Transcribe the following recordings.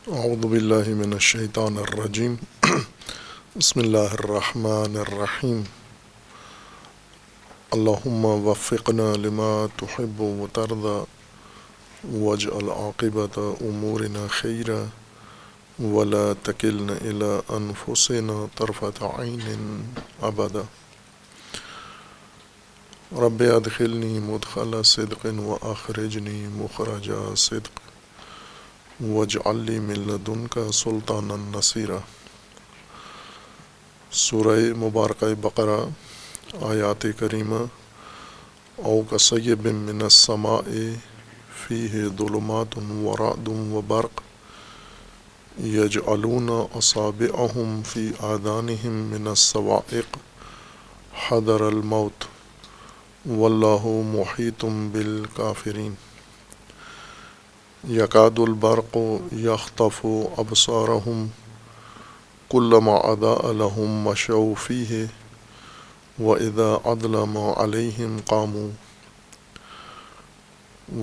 اعوذ باللہ من الشیطان الرجیم بسم اللہ الرحمن الرحیم اللہم وفقنا لما تحب وترضى واجعل عاقبۃ امورنا خیرا ولا تکلنا الی انفسنا طرفۃ عین ابدا رب ادخلنی مدخل صدق واخرجنی مخرج صدق واجعل لی من لدنک سلطانا نصیرا۔ سورہ مبارکہ بقرہ آیات کریمہ او کصیب من السماء فیہ ظلمات ورعد وبرق یجعلون اصابعهم فی آذانهم من الصواعق حذر الموت واللہ محیط بالکافرین۔ یکاد البرق یخطف ابصارهم کلما اضاء لهم مشوا فیہ واذا اظلم علیہم قاموا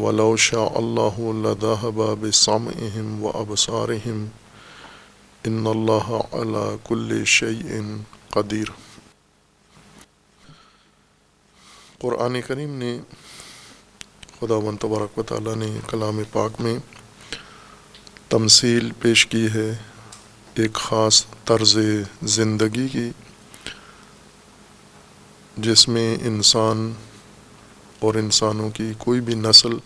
ولو شاء اللہ لذهب بسمعهم وابصارهم ان اللہ علی کل شیء قدیر۔ قرآن کریم نے خداوند تبارک و تعالیٰ نے کلام پاک میں تمثیل پیش کی ہے ایک خاص طرز زندگی کی، جس میں انسان اور انسانوں کی کوئی بھی نسل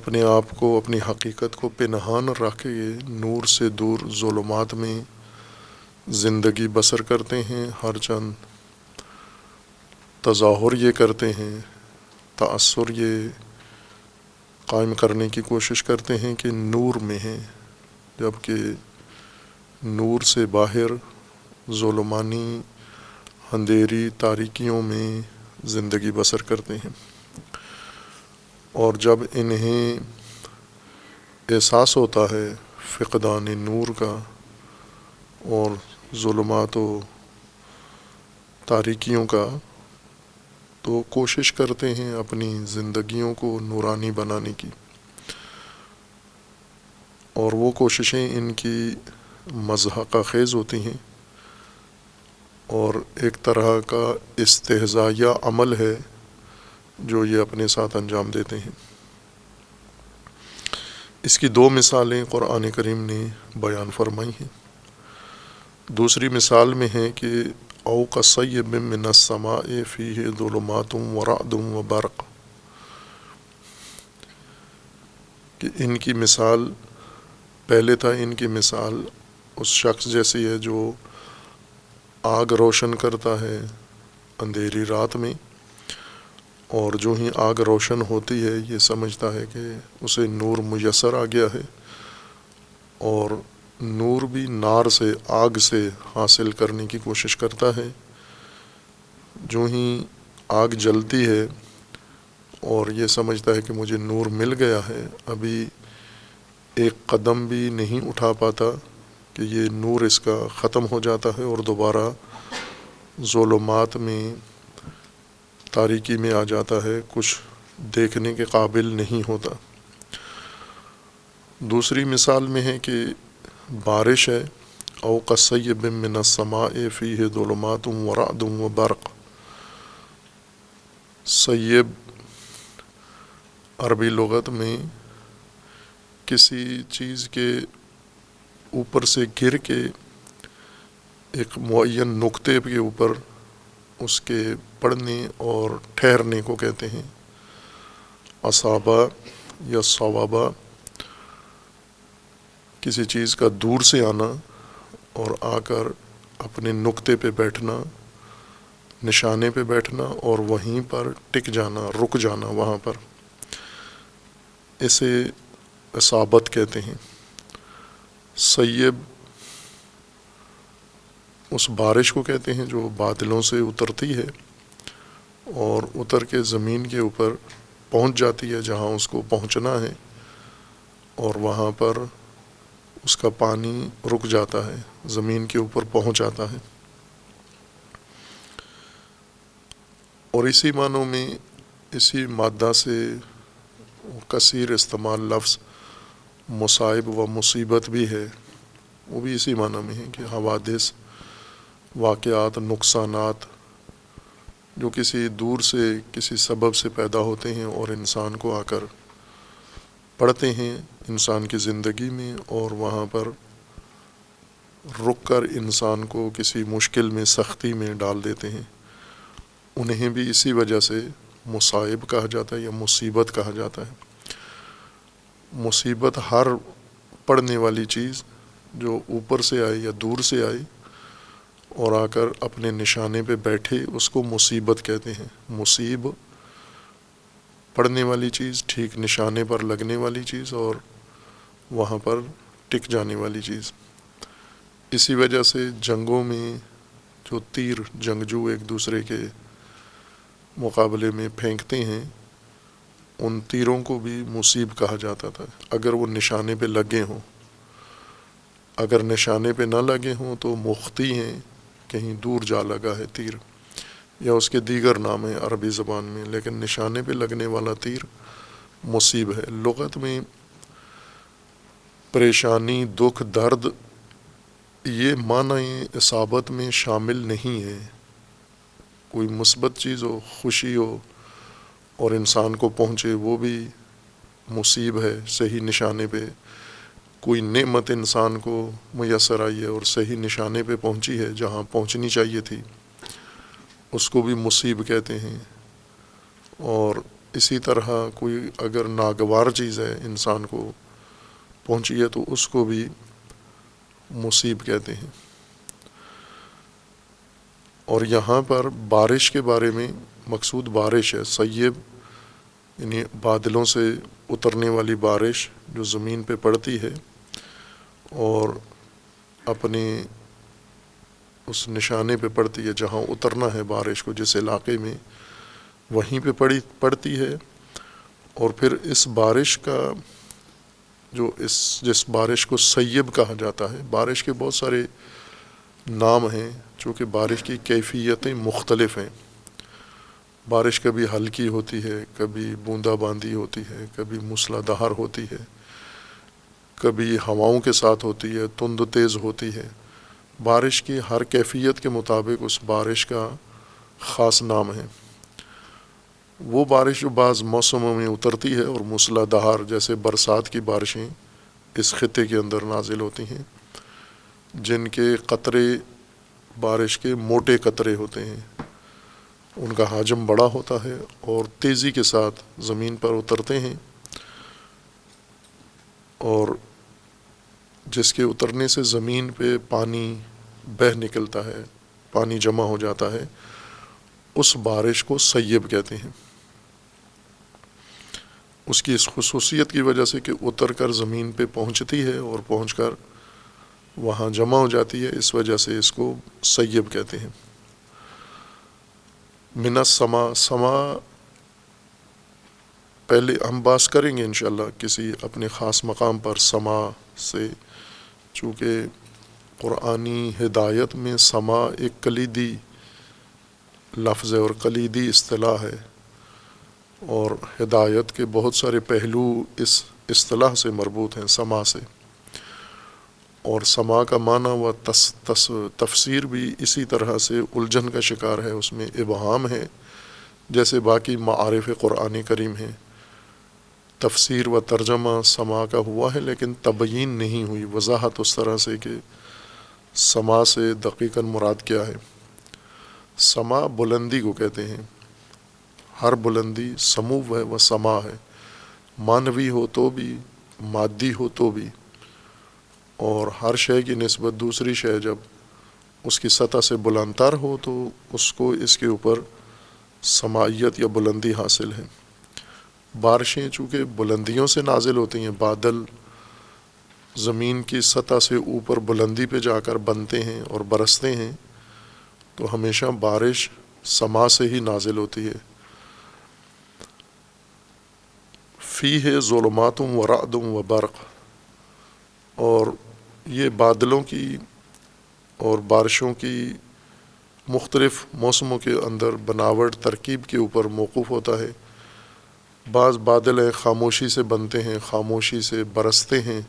اپنے آپ کو، اپنی حقیقت کو پنہان رکھ کے نور سے دور ظلمات میں زندگی بسر کرتے ہیں۔ ہر چند تظاہر یہ کرتے ہیں، تأثر یہ قائم کرنے کی کوشش کرتے ہیں کہ نور میں ہیں، جبکہ نور سے باہر ظلمانی اندھیری تاریکیوں میں زندگی بسر کرتے ہیں۔ اور جب انہیں احساس ہوتا ہے فقدان نور کا اور ظلمات و تاریکیوں کا، تو کوشش کرتے ہیں اپنی زندگیوں کو نورانی بنانے کی، اور وہ کوششیں ان کی مضحکہ خیز ہوتی ہیں اور ایک طرح کا استہزائیہ عمل ہے جو یہ اپنے ساتھ انجام دیتے ہیں۔ اس کی دو مثالیں قرآن کریم نے بیان فرمائی ہیں۔ دوسری مثال میں ہے کہ او کصیب من السماء فیہ ظلمات ورعد وبرق، کہ ان کی مثال، پہلے تھا ان کی مثال اس شخص جیسی ہے جو آگ روشن کرتا ہے اندھیری رات میں، اور جو ہی آگ روشن ہوتی ہے یہ سمجھتا ہے کہ اسے نور میسر آ گیا ہے، اور نور بھی نار سے، آگ سے حاصل کرنے کی کوشش کرتا ہے۔ جو ہی آگ جلتی ہے اور یہ سمجھتا ہے کہ مجھے نور مل گیا ہے، ابھی ایک قدم بھی نہیں اٹھا پاتا کہ یہ نور اس کا ختم ہو جاتا ہے اور دوبارہ ظلمات میں، تاریکی میں آ جاتا ہے، کچھ دیکھنے کے قابل نہیں ہوتا۔ دوسری مثال میں ہے کہ بارش ہے، او کصیب من السماء فیہ ظلمات ورعد وبرق۔ سیب عربی لغت میں کسی چیز کے اوپر سے گر کے ایک معین نقطے کے اوپر اس کے پڑنے اور ٹھہرنے کو کہتے ہیں۔ اصابہ یا صوابہ، کسی چیز کا دور سے آنا اور آ کر اپنے نقطے پہ بیٹھنا، نشانے پہ بیٹھنا اور وہیں پر ٹک جانا، رک جانا وہاں پر، اسے اصابت کہتے ہیں۔ سیب اس بارش کو کہتے ہیں جو بادلوں سے اترتی ہے اور اتر کے زمین کے اوپر پہنچ جاتی ہے جہاں اس کو پہنچنا ہے، اور وہاں پر اس کا پانی رک جاتا ہے، زمین کے اوپر پہنچ جاتا ہے۔ اور اسی معنوں میں، اسی مادہ سے کثیر استعمال لفظ مصائب و مصیبت بھی ہے، وہ بھی اسی معنی میں ہے کہ حوادث، واقعات، نقصانات جو کسی دور سے کسی سبب سے پیدا ہوتے ہیں اور انسان کو آ کر پڑھتے ہیں انسان کی زندگی میں، اور وہاں پر رک کر انسان کو کسی مشکل میں، سختی میں ڈال دیتے ہیں، انہیں بھی اسی وجہ سے مصائب کہا جاتا ہے یا مصیبت کہا جاتا ہے۔ مصیبت ہر پڑھنے والی چیز جو اوپر سے آئی یا دور سے آئی اور آ کر اپنے نشانے پہ بیٹھے، اس کو مصیبت کہتے ہیں۔ مصیب پڑھنے والی چیز، ٹھیک نشانے پر لگنے والی چیز اور وہاں پر ٹک جانے والی چیز۔ اسی وجہ سے جنگوں میں جو تیر جنگجو ایک دوسرے کے مقابلے میں پھینکتے ہیں، ان تیروں کو بھی مصیب کہا جاتا تھا، اگر وہ نشانے پہ لگے ہوں۔ اگر نشانے پہ نہ لگے ہوں تو مختی ہیں، کہیں دور جا لگا ہے تیر، یا اس کے دیگر نام ہیں عربی زبان میں، لیکن نشانے پہ لگنے والا تیر مصیب ہے۔ لغت میں پریشانی، دکھ، درد، یہ معنی اصابت میں شامل نہیں ہے۔ کوئی مثبت چیز ہو، خوشی ہو اور انسان کو پہنچے، وہ بھی مصیب ہے صحیح نشانے پہ۔ کوئی نعمت انسان کو میسر آئی ہے اور صحیح نشانے پہ پہنچی ہے جہاں پہنچنی چاہیے تھی، اس کو بھی مصیب کہتے ہیں۔ اور اسی طرح کوئی اگر ناگوار چیز ہے انسان کو پہنچی ہے تو اس کو بھی مصیب کہتے ہیں۔ اور یہاں پر بارش کے بارے میں مقصود بارش ہے، سیب یعنی بادلوں سے اترنے والی بارش جو زمین پہ پڑتی ہے اور اپنے اس نشانے پہ پڑتی ہے جہاں اترنا ہے بارش کو، جس علاقے میں، وہیں پہ پڑتی ہے۔ اور پھر اس بارش کا جس بارش کو سیب کہا جاتا ہے، بارش کے بہت سارے نام ہیں چونکہ بارش کی کیفیتیں مختلف ہیں۔ بارش کبھی ہلکی ہوتی ہے، کبھی بوندا باندی ہوتی ہے، کبھی موسلا دھار ہوتی ہے، کبھی ہواؤں کے ساتھ ہوتی ہے، تند تیز ہوتی ہے۔ بارش کی ہر کیفیت کے مطابق اس بارش کا خاص نام ہے۔ وہ بارش جو بعض موسموں میں اترتی ہے اور موسلا دھار جیسے برسات کی بارشیں اس خطے کے اندر نازل ہوتی ہیں، جن کے قطرے بارش کے موٹے قطرے ہوتے ہیں، ان کا حجم بڑا ہوتا ہے اور تیزی کے ساتھ زمین پر اترتے ہیں، اور جس کے اترنے سے زمین پہ پانی بہہ نکلتا ہے، پانی جمع ہو جاتا ہے، اس بارش کو سیب کہتے ہیں۔ اس کی اس خصوصیت کی وجہ سے کہ اتر کر زمین پہ پہنچتی ہے اور پہنچ کر وہاں جمع ہو جاتی ہے، اس وجہ سے اس کو سیب کہتے ہیں۔ من السما، سما پہلے ہم بات کریں گے انشاءاللہ کسی اپنے خاص مقام پر سما سے، چونکہ قرآنی ہدایت میں سما ایک کلیدی لفظ ہے اور کلیدی اصطلاح ہے، اور ہدایت کے بہت سارے پہلو اس اصطلاح سے مربوط ہیں، سما سے۔ اور سما کا معنی و تفسیر بھی اسی طرح سے الجھن کا شکار ہے، اس میں ابہام ہے، جیسے باقی معارف قرآن کریم ہیں۔ تفسیر و ترجمہ سما کا ہوا ہے لیکن تبیین نہیں ہوئی، وضاحت اس طرح سے کہ سما سے دقیقاً مراد کیا ہے۔ سما بلندی کو کہتے ہیں، ہر بلندی سمو ہے و سما ہے، معنوی ہو تو بھی، مادی ہو تو بھی، اور ہر شے کی نسبت دوسری شے جب اس کی سطح سے بلند تر ہو تو اس کو اس کے اوپر سماعیت یا بلندی حاصل ہے۔ بارشیں چونکہ بلندیوں سے نازل ہوتی ہیں، بادل زمین کی سطح سے اوپر بلندی پہ جا کر بنتے ہیں اور برستے ہیں، تو ہمیشہ بارش سما سے ہی نازل ہوتی ہے۔ فیہ ظلمات و رعد و برق، اور یہ بادلوں کی اور بارشوں کی مختلف موسموں کے اندر بناوٹ، ترکیب کے اوپر موقوف ہوتا ہے۔ بعض بادل ہیں خاموشی سے بنتے ہیں، خاموشی سے برستے ہیں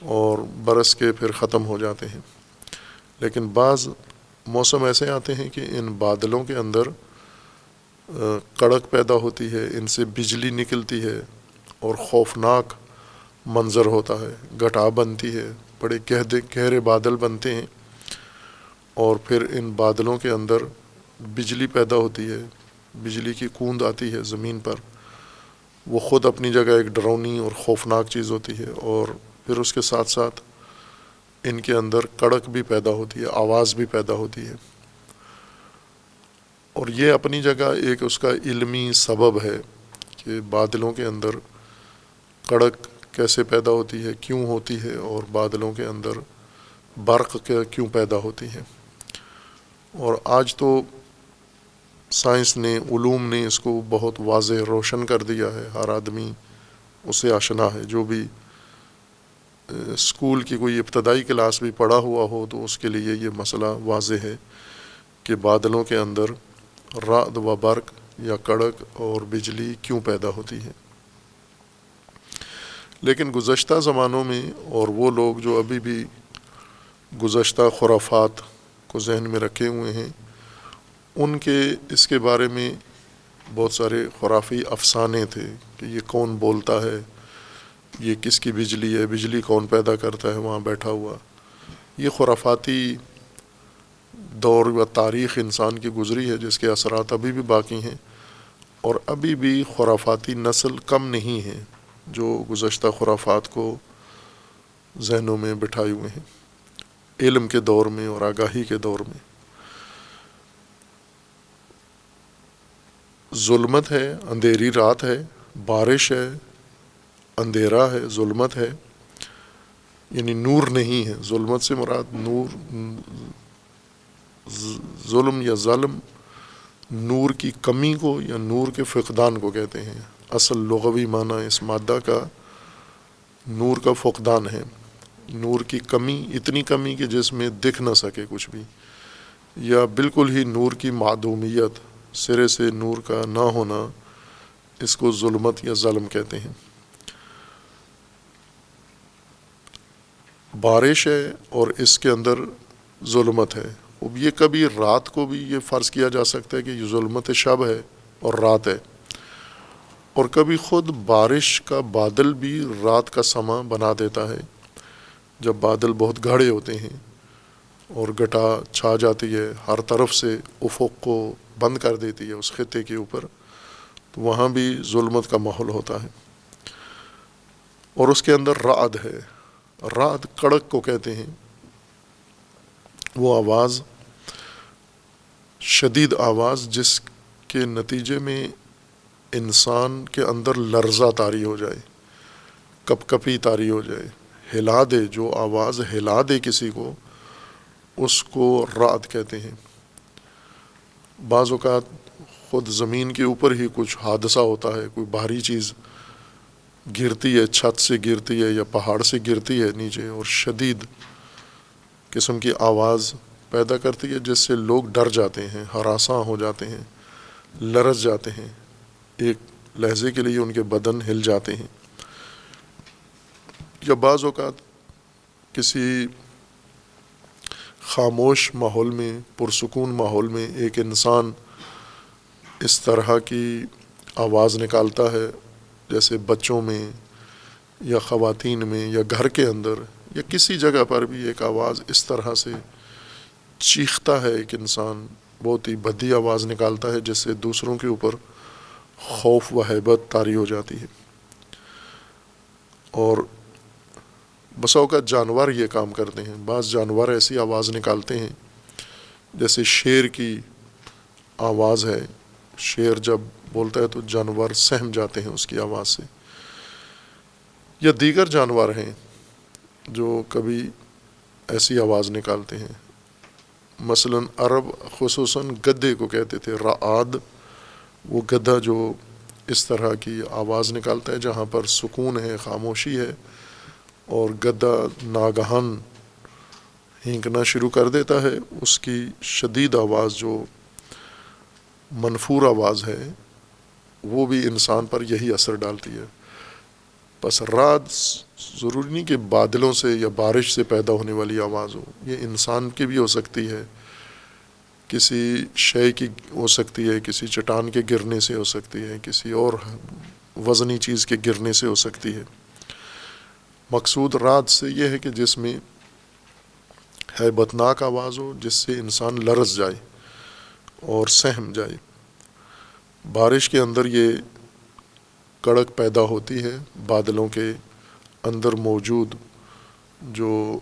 اور برس کے پھر ختم ہو جاتے ہیں، لیکن بعض موسم ایسے آتے ہیں کہ ان بادلوں کے اندر کڑک پیدا ہوتی ہے، ان سے بجلی نکلتی ہے اور خوفناک منظر ہوتا ہے، گھٹا بنتی ہے، بڑے گہرے بادل بنتے ہیں، اور پھر ان بادلوں کے اندر بجلی پیدا ہوتی ہے، بجلی کی کوند آتی ہے زمین پر، وہ خود اپنی جگہ ایک ڈراؤنی اور خوفناک چیز ہوتی ہے، اور پھر اس کے ساتھ ساتھ ان کے اندر کڑک بھی پیدا ہوتی ہے، آواز بھی پیدا ہوتی ہے، اور یہ اپنی جگہ ایک اس کا علمی سبب ہے کہ بادلوں کے اندر کڑک کیسے پیدا ہوتی ہے، کیوں ہوتی ہے، اور بادلوں کے اندر برق کیوں پیدا ہوتی ہے۔ اور آج تو سائنس نے، علوم نے اس کو بہت واضح روشن کر دیا ہے، ہر آدمی اسے آشنا ہے، جو بھی اسکول کی کوئی ابتدائی کلاس بھی پڑھا ہوا ہو تو اس کے لیے یہ مسئلہ واضح ہے کہ بادلوں کے اندر رعد و برق یا کڑک اور بجلی کیوں پیدا ہوتی ہے۔ لیکن گزشتہ زمانوں میں، اور وہ لوگ جو ابھی بھی گزشتہ خرافات کو ذہن میں رکھے ہوئے ہیں، ان کے اس کے بارے میں بہت سارے خرافی افسانے تھے کہ یہ کون بولتا ہے، یہ کس کی بجلی ہے، بجلی کون پیدا کرتا ہے وہاں بیٹھا ہوا۔ یہ خرافاتی دور و تاریخ انسان کی گزری ہے جس کے اثرات ابھی بھی باقی ہیں، اور ابھی بھی خرافاتی نسل کم نہیں ہے جو گزشتہ خرافات کو ذہنوں میں بٹھائے ہوئے ہیں، علم کے دور میں اور آگاہی کے دور میں۔ ظلمت ہے، اندھیری رات ہے، بارش ہے، اندھیرا ہے، ظلمت ہے، یعنی نور نہیں ہے۔ ظلمت سے مراد نور، ظلم یا ظلم نور کی کمی کو یا نور کے فقدان کو کہتے ہیں۔ اصل لغوی معنی اس مادہ کا نور کا فقدان ہے، نور کی کمی، اتنی کمی کہ جس میں دکھ نہ سکے کچھ بھی، یا بالکل ہی نور کی معدومیت، سرے سے نور کا نہ ہونا، اس کو ظلمت یا ظلم کہتے ہیں۔ بارش ہے اور اس کے اندر ظلمت ہے۔ اب یہ کبھی رات کو بھی یہ فرض کیا جا سکتا ہے کہ یہ ظلمت شب ہے اور رات ہے، اور کبھی خود بارش کا بادل بھی رات کا سماں بنا دیتا ہے، جب بادل بہت گاڑھے ہوتے ہیں اور گھٹا چھا جاتی ہے، ہر طرف سے افق کو بند کر دیتی ہے اس خطے کے اوپر، تو وہاں بھی ظلمت کا ماحول ہوتا ہے۔ اور اس کے اندر رعد ہے، رعد کڑک کو کہتے ہیں، وہ آواز، شدید آواز جس کے نتیجے میں انسان کے اندر لرزہ طاری ہو جائے، کپ کپی طاری ہو جائے، ہلا دے، جو آواز ہلا دے کسی کو، اس کو رعد کہتے ہیں۔ بعض اوقات خود زمین کے اوپر ہی کچھ حادثہ ہوتا ہے، کوئی بھاری چیز گرتی ہے، چھت سے گرتی ہے یا پہاڑ سے گرتی ہے نیچے، اور شدید قسم کی آواز پیدا کرتی ہے جس سے لوگ ڈر جاتے ہیں، ہراساں ہو جاتے ہیں، لرز جاتے ہیں، ایک لحظے کے لیے ان کے بدن ہل جاتے ہیں۔ یا بعض اوقات کسی خاموش ماحول میں، پرسکون ماحول میں ایک انسان اس طرح کی آواز نکالتا ہے، جیسے بچوں میں یا خواتین میں یا گھر کے اندر یا کسی جگہ پر بھی ایک آواز اس طرح سے چیختا ہے، ایک انسان بہت ہی بھدی آواز نکالتا ہے جس سے دوسروں کے اوپر خوف و ہیبت طاری ہو جاتی ہے۔ اور بس اوقات جانور یہ کام کرتے ہیں، بعض جانور ایسی آواز نکالتے ہیں جیسے شیر کی آواز ہے، شیر جب بولتا ہے تو جانور سہم جاتے ہیں اس کی آواز سے۔ یا دیگر جانور ہیں جو کبھی ایسی آواز نکالتے ہیں، مثلا عرب خصوصاً گدھے کو کہتے تھے رعاد، وہ گدھا جو اس طرح کی آواز نکالتا ہے جہاں پر سکون ہے، خاموشی ہے، اور گدھا ناگہان ہینکنا شروع کر دیتا ہے، اس کی شدید آواز جو منفور آواز ہے وہ بھی انسان پر یہی اثر ڈالتی ہے. بس رات ضروری نہیں کہ بادلوں سے یا بارش سے پیدا ہونے والی آواز ہو، یہ انسان کی بھی ہو سکتی ہے، کسی شے کی ہو سکتی ہے، کسی چٹان کے گرنے سے ہو سکتی ہے، کسی اور وزنی چیز کے گرنے سے ہو سکتی ہے. مقصود رات سے یہ ہے کہ جس میں ہیبتناک آواز ہو، جس سے انسان لرز جائے اور سہم جائے. بارش کے اندر یہ کڑک پیدا ہوتی ہے، بادلوں کے اندر موجود جو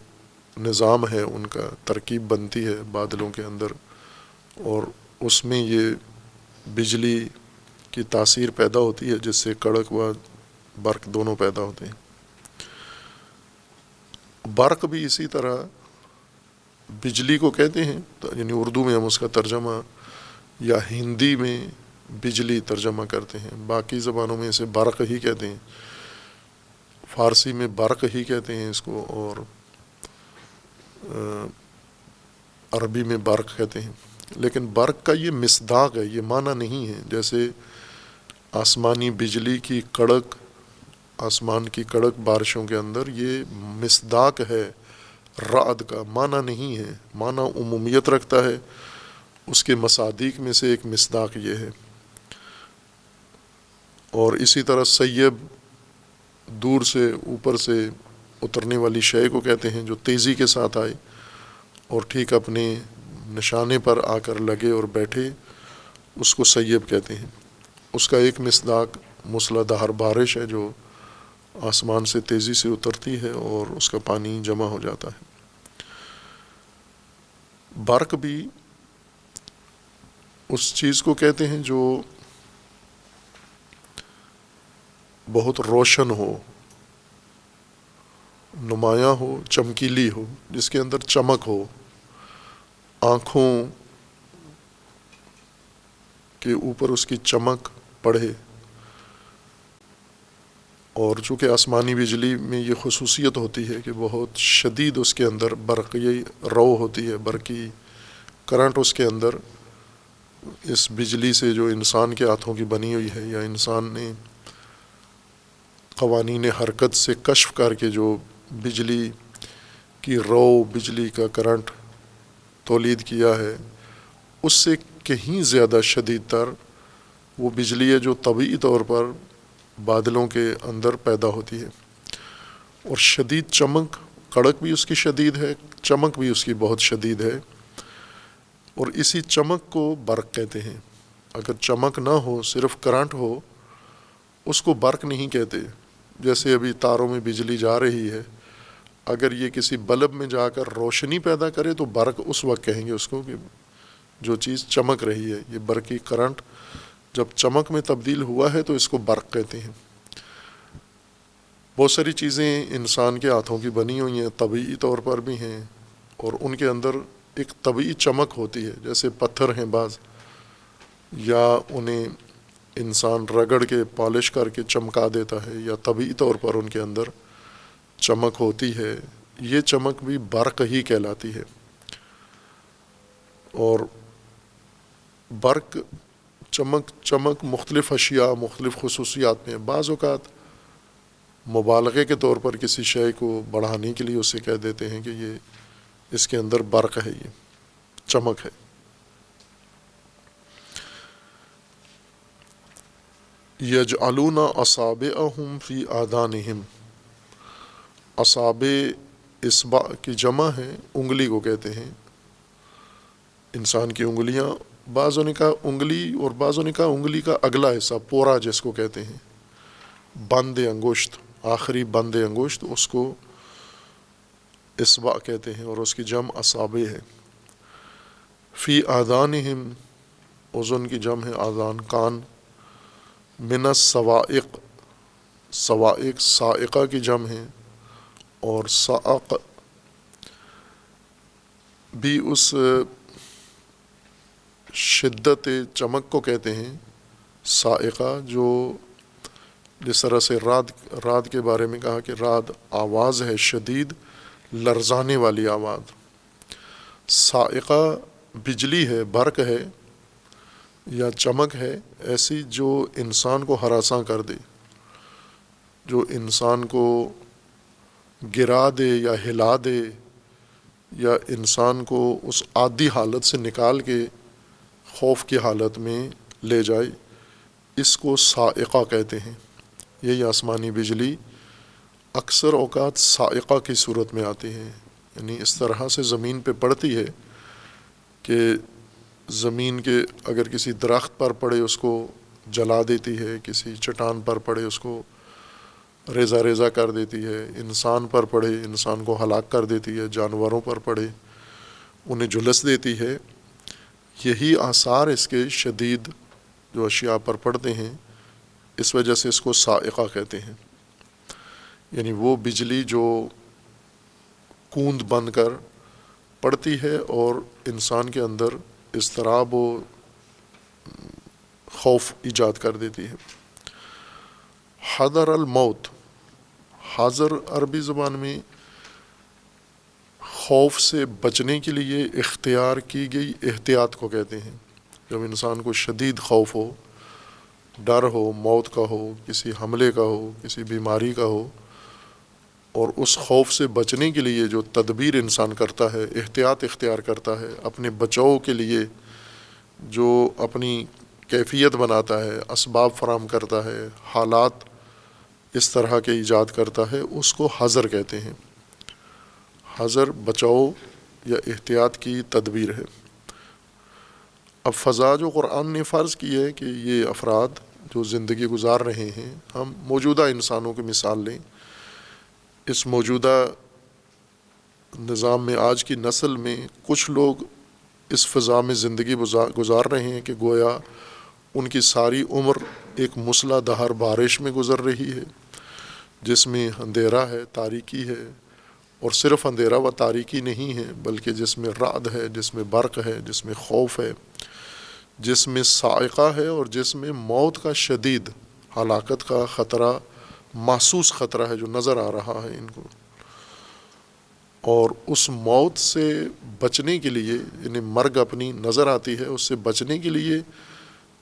نظام ہے ان کا ترکیب بنتی ہے بادلوں کے اندر، اور اس میں یہ بجلی کی تاثیر پیدا ہوتی ہے جس سے کڑک و برق دونوں پیدا ہوتے ہیں. برق بھی اسی طرح بجلی کو کہتے ہیں، یعنی اردو میں ہم اس کا ترجمہ یا ہندی میں بجلی ترجمہ کرتے ہیں، باقی زبانوں میں اسے برق ہی کہتے ہیں، فارسی میں برق ہی کہتے ہیں اس کو، اور عربی میں برق کہتے ہیں. لیکن برق کا یہ مصداق ہے، یہ معنی نہیں ہے. جیسے آسمانی بجلی کی کڑک، آسمان کی کڑک بارشوں کے اندر، یہ مصداق ہے رعد کا، معنی نہیں ہے. معنی عمومیت رکھتا ہے، اس کے مصادیق میں سے ایک مصداق یہ ہے. اور اسی طرح سیب دور سے اوپر سے اترنے والی شے کو کہتے ہیں جو تیزی کے ساتھ آئے اور ٹھیک اپنے نشانے پر آ کر لگے اور بیٹھے، اس کو سیب کہتے ہیں. اس کا ایک مصداق موسلا دھار بارش ہے جو آسمان سے تیزی سے اترتی ہے اور اس کا پانی جمع ہو جاتا ہے. برق بھی اس چیز کو کہتے ہیں جو بہت روشن ہو، نمایاں ہو، چمکیلی ہو، جس کے اندر چمک ہو، آنکھوں کے اوپر اس کی چمک پڑے. اور چونکہ آسمانی بجلی میں یہ خصوصیت ہوتی ہے کہ بہت شدید اس کے اندر برقی رو ہوتی ہے، برقی کرنٹ اس کے اندر، اس بجلی سے جو انسان کے ہاتھوں کی بنی ہوئی ہے یا انسان نے قوانین حرکت سے کشف کر کے جو بجلی کی رو، بجلی کا کرنٹ تولید کیا ہے، اس سے کہیں زیادہ شدید تر وہ بجلی ہے جو طبعی طور پر بادلوں کے اندر پیدا ہوتی ہے. اور شدید چمک، کڑک بھی اس کی شدید ہے، چمک بھی اس کی بہت شدید ہے، اور اسی چمک کو برق کہتے ہیں. اگر چمک نہ ہو، صرف کرنٹ ہو، اس کو برق نہیں کہتے. جیسے ابھی تاروں میں بجلی جا رہی ہے، اگر یہ کسی بلب میں جا کر روشنی پیدا کرے تو برق اس وقت کہیں گے اس کو، کہ جو چیز چمک رہی ہے. یہ برقی کرنٹ جب چمک میں تبدیل ہوا ہے تو اس کو برق کہتے ہیں. بہت ساری چیزیں انسان کے ہاتھوں کی بنی ہوئی ہیں، طبعی طور پر بھی ہیں، اور ان کے اندر ایک طبعی چمک ہوتی ہے. جیسے پتھر ہیں بعض، یا انہیں انسان رگڑ کے پالش کر کے چمکا دیتا ہے، یا طبعی طور پر ان کے اندر چمک ہوتی ہے. یہ چمک بھی برق ہی کہلاتی ہے. اور برق چمک مختلف اشیاء، مختلف خصوصیات میں. بعض اوقات مبالغے کے طور پر کسی شے کو بڑھانے کے لیے اسے کہہ دیتے ہیں کہ یہ اس کے اندر برق ہے، یہ چمک ہے. یجعلون اصابعہم فی آذانہم. اصابع اصبع کی جمع ہے، انگلی کو کہتے ہیں، انسان کی انگلیاں. بعضوں نے کہا انگلی، اور بعضوں نے کہا انگلی کا اگلا حصہ، پورا جس کو کہتے ہیں، بند انگشت، آخری بند انگشت، اس کو اصبع کہتے ہیں، اور اس کی جمع اصابع ہے. فی آذانہم، اذن کی جمع ہے آذان، کان. من الصواعق، صواعق صاعقہ کی جمع ہے، اور صعق بھی اس شدت چمک کو کہتے ہیں. صاعقہ جو جس طرح سے رات کے بارے میں کہا کہ رات آواز ہے شدید، لرزانے والی آواز. صاعقہ بجلی ہے، برق ہے، یا چمک ہے ایسی جو انسان کو ہراساں کر دے، جو انسان کو گرا دے یا ہلا دے، یا انسان کو اس عادی حالت سے نکال کے خوف کی حالت میں لے جائے، اس کو صاعقہ کہتے ہیں۔ یہی آسمانی بجلی اکثر اوقات صاعقہ کی صورت میں آتی ہے، یعنی اس طرح سے زمین پہ پڑتی ہے کہ زمین کے اگر کسی درخت پر پڑے اس کو جلا دیتی ہے، کسی چٹان پر پڑے اس کو ریزہ ریزہ کر دیتی ہے، انسان پر پڑے انسان کو ہلاک کر دیتی ہے، جانوروں پر پڑے انہیں جھلس دیتی ہے۔ یہی آثار اس کے شدید جو اشیاء پر پڑتے ہیں، اس وجہ سے اس کو صاعقہ کہتے ہیں۔ یعنی وہ بجلی جو کوند بن کر پڑتی ہے اور انسان کے اندر اضطراب و خوف ایجاد کر دیتی ہے۔ حذر الموت، حذر عربی زبان میں خوف سے بچنے کے لیے اختیار کی گئی احتیاط کو کہتے ہیں۔ جب انسان کو شدید خوف ہو، ڈر ہو، موت کا ہو، کسی حملے کا ہو، کسی بیماری کا ہو، اور اس خوف سے بچنے کے لیے جو تدبیر انسان کرتا ہے، احتیاط اختیار کرتا ہے، اپنے بچاؤ کے لیے جو اپنی کیفیت بناتا ہے، اسباب فراہم کرتا ہے، حالات اس طرح کے ایجاد کرتا ہے، اس کو حذر کہتے ہیں۔ حذر بچاؤ یا احتیاط کی تدبیر ہے۔ اب فضا جو قرآن نے فرض کی ہے کہ یہ افراد جو زندگی گزار رہے ہیں، ہم موجودہ انسانوں کی مثال لیں، اس موجودہ نظام میں آج کی نسل میں کچھ لوگ اس فضا میں زندگی گزار رہے ہیں کہ گویا ان کی ساری عمر ایک مسلح دھار بارش میں گزر رہی ہے، جس میں اندھیرا ہے، تاریکی ہے، اور صرف اندھیرا و تاریکی نہیں ہے بلکہ جس میں رعد ہے، جس میں برق ہے، جس میں خوف ہے، جس میں صاعقہ ہے، اور جس میں موت کا شدید ہلاکت کا خطرہ، محسوس خطرہ ہے جو نظر آ رہا ہے ان کو۔ اور اس موت سے بچنے کے لیے، یعنی مرگ اپنی نظر آتی ہے، اس سے بچنے کے لیے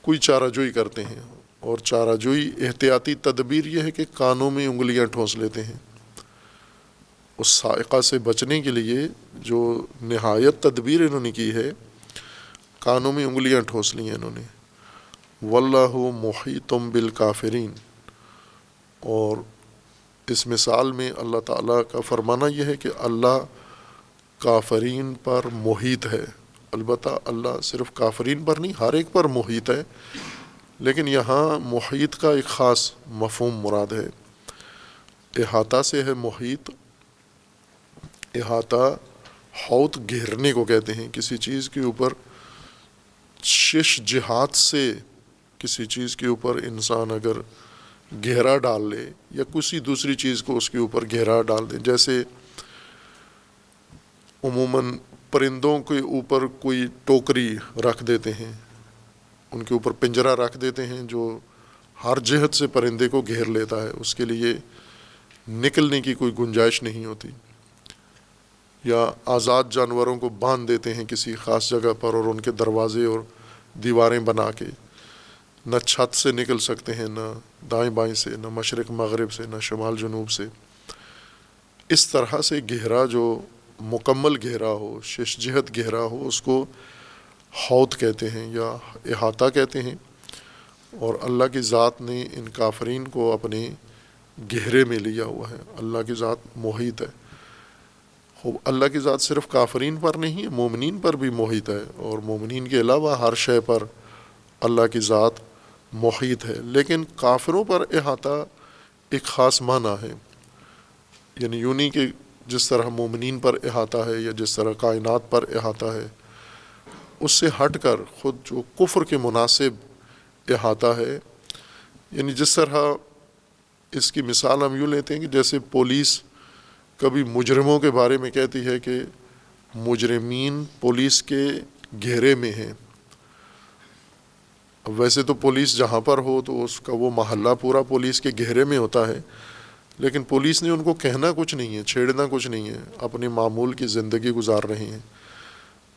کوئی چارہ جوئی کرتے ہیں، اور چارہ جوئی احتیاطی تدبیر یہ ہے کہ کانوں میں انگلیاں ٹھونس لیتے ہیں۔ اس صاعقہ سے بچنے کے لیے جو نہایت تدبیر انہوں نے کی ہے، کانوں میں انگلیاں ٹھونس لی ہیں انہوں نے۔ واللہ محیط بالکافرین، اور اس مثال میں اللہ تعالیٰ کا فرمانا یہ ہے کہ اللہ کافرین پر محیط ہے۔ البتہ اللہ صرف کافرین پر نہیں، ہر ایک پر محیط ہے، لیکن یہاں محیط کا ایک خاص مفہوم مراد ہے۔ احاطہ سے ہے محیط۔ احاطہ حوض گھیرنے کو کہتے ہیں، کسی چیز کے اوپر شش جہات سے کسی چیز کے اوپر انسان اگر گھیرا ڈال لے، یا کسی دوسری چیز کو اس کے اوپر گھیرا ڈال دے، جیسے عموماً پرندوں کے اوپر کوئی ٹوکری رکھ دیتے ہیں، ان کے اوپر پنجرہ رکھ دیتے ہیں جو ہر جہت سے پرندے کو گھیر لیتا ہے، اس کے لیے نکلنے کی کوئی گنجائش نہیں ہوتی۔ یا آزاد جانوروں کو باندھ دیتے ہیں کسی خاص جگہ پر، اور ان کے دروازے اور دیواریں بنا کے نہ چھت سے نکل سکتے ہیں، نہ دائیں بائیں سے، نہ مشرق مغرب سے، نہ شمال جنوب سے۔ اس طرح سے گہرا جو مکمل گہرا ہو، شش جہت گہرا ہو، اس کو حوض کہتے ہیں یا احاطہ کہتے ہیں۔ اور اللہ کی ذات نے ان کافرین کو اپنے گہرے میں لیا ہوا ہے۔ اللہ کی ذات محیط ہے۔ خوب، اللہ کی ذات صرف کافرین پر نہیں، مومنین پر بھی محیط ہے، اور مومنین کے علاوہ ہر شے پر اللہ کی ذات محیط ہے۔ لیکن کافروں پر احاطہ ایک خاص معنی ہے، یعنی یوں نہیں کہ جس طرح مومنین پر احاطہ ہے یا جس طرح کائنات پر احاطہ ہے، اس سے ہٹ کر خود جو کفر کے مناسب احاطہ ہے، یعنی جس طرح اس کی مثال ہم یوں لیتے ہیں کہ جیسے پولیس کبھی مجرموں کے بارے میں کہتی ہے کہ مجرمین پولیس کے گھیرے میں ہیں۔ اب ویسے تو پولیس جہاں پر ہو تو اس کا وہ محلہ پورا پولیس کے گھیرے میں ہوتا ہے، لیکن پولیس نے ان کو کہنا کچھ نہیں ہے، چھیڑنا کچھ نہیں ہے، اپنی معمول کی زندگی گزار رہے ہیں۔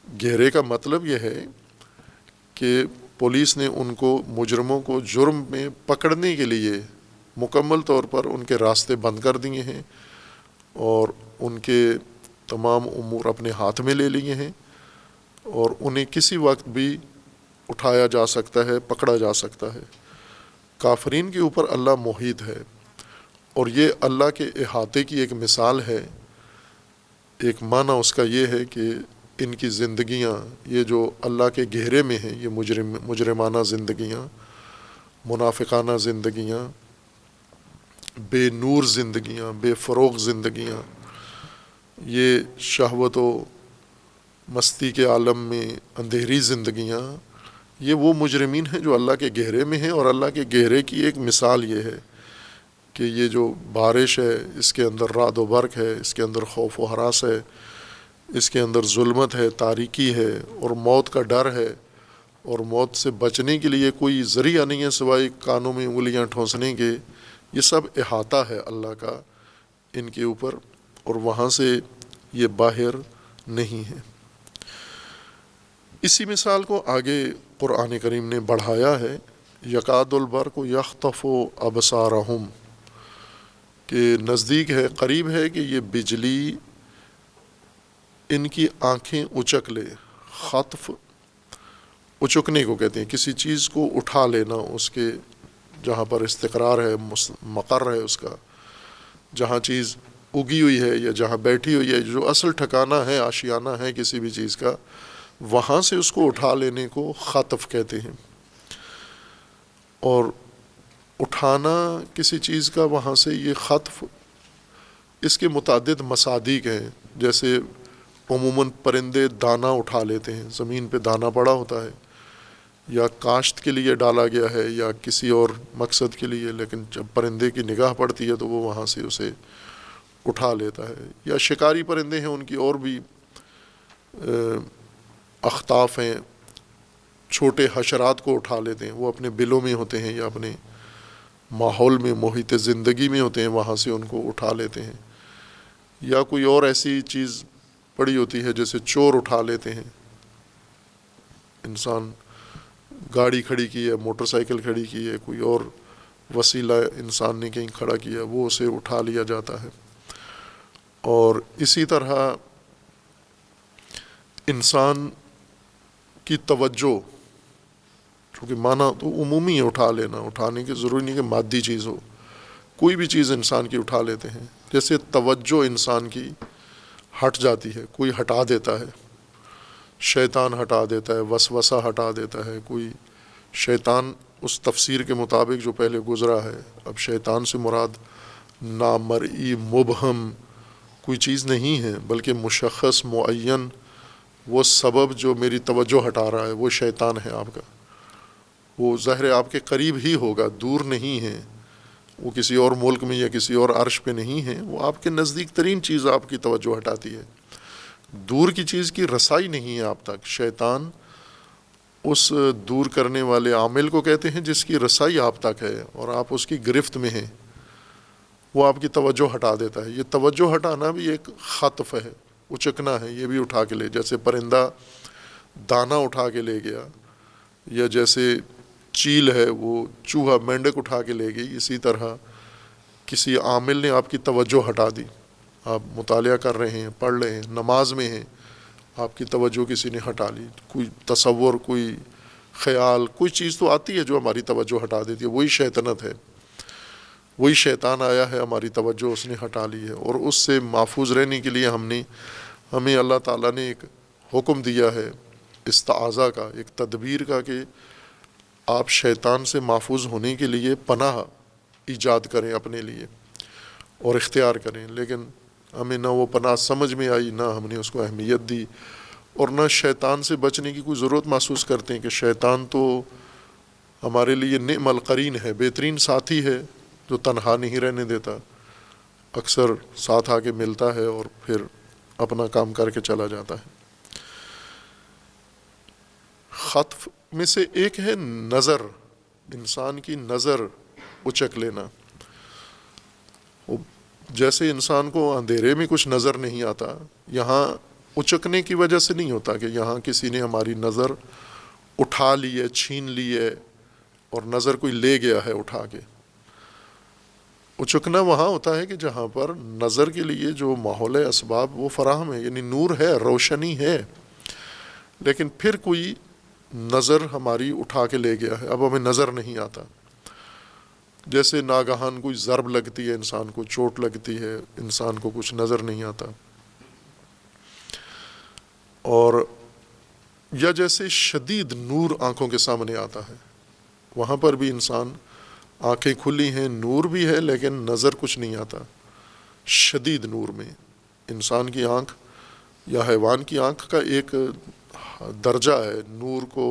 گھیرے کا مطلب یہ ہے کہ پولیس نے ان کو مجرموں کو جرم میں پکڑنے کے لیے مکمل طور پر ان کے راستے بند کر دیے ہیں اور ان کے تمام امور اپنے ہاتھ میں لے لیے ہیں، اور انہیں کسی وقت بھی اٹھایا جا سکتا ہے، پکڑا جا سکتا ہے۔ کافرین کے اوپر اللہ محیط ہے، اور یہ اللہ کے احاطے کی ایک مثال ہے۔ ایک معنی اس کا یہ ہے کہ ان کی زندگیاں، یہ جو اللہ کے گھیرے میں ہیں، یہ مجرمانہ زندگیاں، منافقانہ زندگیاں، بے نور زندگیاں، بے فروغ زندگیاں، یہ شہوت و مستی کے عالم میں اندھیری زندگیاں، یہ وہ مجرمین ہیں جو اللہ کے گہرے میں ہیں۔ اور اللہ کے گہرے کی ایک مثال یہ ہے کہ یہ جو بارش ہے، اس کے اندر رعد و برق ہے، اس کے اندر خوف و ہراس ہے، اس کے اندر ظلمت ہے، تاریکی ہے، اور موت کا ڈر ہے، اور موت سے بچنے کے لیے کوئی ذریعہ نہیں ہے سوائے کانوں میں انگلیاں ٹھونسنے کے۔ یہ سب احاطہ ہے اللہ کا ان کے اوپر، اور وہاں سے یہ باہر نہیں ہے۔ اسی مثال کو آگے قرآن کریم نے بڑھایا ہے، یکاد البرق یخطف ابصارہم، کہ نزدیک ہے، قریب ہے کہ یہ بجلی ان کی آنکھیں اچک لے۔ خطف اچکنے کو کہتے ہیں، کسی چیز کو اٹھا لینا، اس کے جہاں پر استقرار ہے، مقر ہے اس کا، جہاں چیز اگی ہوئی ہے یا جہاں بیٹھی ہوئی ہے، جو اصل ٹھکانہ ہے، آشیانہ ہے کسی بھی چیز کا، وہاں سے اس کو اٹھا لینے کو خطف کہتے ہیں۔ اور اٹھانا کسی چیز کا وہاں سے، یہ خطف، اس کے متعدد مصادیق ہیں۔ جیسے عموماً پرندے دانہ اٹھا لیتے ہیں، زمین پہ دانہ پڑا ہوتا ہے، یا کاشت کے لیے ڈالا گیا ہے یا کسی اور مقصد کے لیے، لیکن جب پرندے کی نگاہ پڑتی ہے تو وہ وہاں سے اسے اٹھا لیتا ہے۔ یا شکاری پرندے ہیں، ان کی اور بھی اختاف ہیں، چھوٹے حشرات کو اٹھا لیتے ہیں، وہ اپنے بلوں میں ہوتے ہیں یا اپنے ماحول میں، محیط زندگی میں ہوتے ہیں، وہاں سے ان کو اٹھا لیتے ہیں۔ یا کوئی اور ایسی چیز پڑی ہوتی ہے جیسے چور اٹھا لیتے ہیں، انسان گاڑی کھڑی کی ہے، موٹر سائیکل کھڑی کی ہے، کوئی اور وسیلہ انسان نے کہیں کھڑا کیا، وہ اسے اٹھا لیا جاتا ہے۔ اور اسی طرح انسان کی توجہ، چونکہ معنی تو عمومی ہے، اٹھا لینا، اٹھانے کی ضروری نہیں کہ مادی چیز ہو، کوئی بھی چیز انسان کی اٹھا لیتے ہیں۔ جیسے توجہ انسان کی ہٹ جاتی ہے، کوئی ہٹا دیتا ہے، شیطان ہٹا دیتا ہے، وسوسہ ہٹا دیتا ہے، کوئی شیطان اس تفسیر کے مطابق جو پہلے گزرا ہے، اب شیطان سے مراد نامرئی مبہم کوئی چیز نہیں ہے، بلکہ مشخص معین وہ سبب جو میری توجہ ہٹا رہا ہے، وہ شیطان ہے آپ کا۔ وہ ظاہر آپ کے قریب ہی ہوگا، دور نہیں ہے، وہ کسی اور ملک میں یا کسی اور عرش پہ نہیں ہے، وہ آپ کے نزدیک ترین چیز آپ کی توجہ ہٹاتی ہے، دور کی چیز کی رسائی نہیں ہے آپ تک۔ شیطان اس دور کرنے والے عامل کو کہتے ہیں جس کی رسائی آپ تک ہے اور آپ اس کی گرفت میں ہیں، وہ آپ کی توجہ ہٹا دیتا ہے۔ یہ توجہ ہٹانا بھی ایک خطف ہے، اچکنا ہے، یہ بھی اٹھا کے لے، جیسے پرندہ دانہ اٹھا کے لے گیا، یا جیسے چیل ہے وہ چوہا مینڈک اٹھا کے لے گئی، اسی طرح کسی عامل نے آپ کی توجہ ہٹا دی۔ آپ مطالعہ کر رہے ہیں، پڑھ رہے ہیں، نماز میں ہیں، آپ کی توجہ کسی نے ہٹا لی، کوئی تصور، کوئی خیال، کوئی چیز تو آتی ہے جو ہماری توجہ ہٹا دیتی ہے، وہی شیطنت ہے، وہی شیطان آیا ہے، ہماری توجہ اس نے ہٹا لی ہے۔ اور اس سے محفوظ رہنے کے لیے ہمیں اللہ تعالیٰ نے ایک حکم دیا ہے استعاذہ کا، ایک تدبیر کا، کہ آپ شیطان سے محفوظ ہونے کے لیے پناہ ایجاد کریں اپنے لیے اور اختیار کریں۔ لیکن ہمیں نہ وہ پناہ سمجھ میں آئی، نہ ہم نے اس کو اہمیت دی، اور نہ شیطان سے بچنے کی کوئی ضرورت محسوس کرتے ہیں کہ شیطان تو ہمارے لیے نعم القرین ہے، بہترین ساتھی ہے جو تنہا نہیں رہنے دیتا، اکثر ساتھ آ کے ملتا ہے اور پھر اپنا کام کر کے چلا جاتا ہے۔ خطف میں سے ایک ہے نظر، انسان کی نظر اچک لینا۔ جیسے انسان کو اندھیرے میں کچھ نظر نہیں آتا، یہاں اچکنے کی وجہ سے نہیں ہوتا کہ یہاں کسی نے ہماری نظر اٹھا لیے، چھین لیے اور نظر کوئی لے گیا ہے اٹھا کے. اچکنا وہاں ہوتا ہے کہ جہاں پر نظر کے لیے جو ماحول اسباب وہ فراہم ہے، یعنی نور ہے، روشنی ہے، لیکن پھر کوئی نظر ہماری اٹھا کے لے گیا ہے، اب ہمیں نظر نہیں آتا. جیسے ناگہان کوئی ضرب لگتی ہے، انسان کو چوٹ لگتی ہے، انسان کو کچھ نظر نہیں آتا. اور یا جیسے شدید نور آنکھوں کے سامنے آتا ہے، وہاں پر بھی انسان آنکھیں کھلی ہیں، نور بھی ہے لیکن نظر کچھ نہیں آتا. شدید نور میں انسان کی آنکھ یا حیوان کی آنکھ کا ایک درجہ ہے نور کو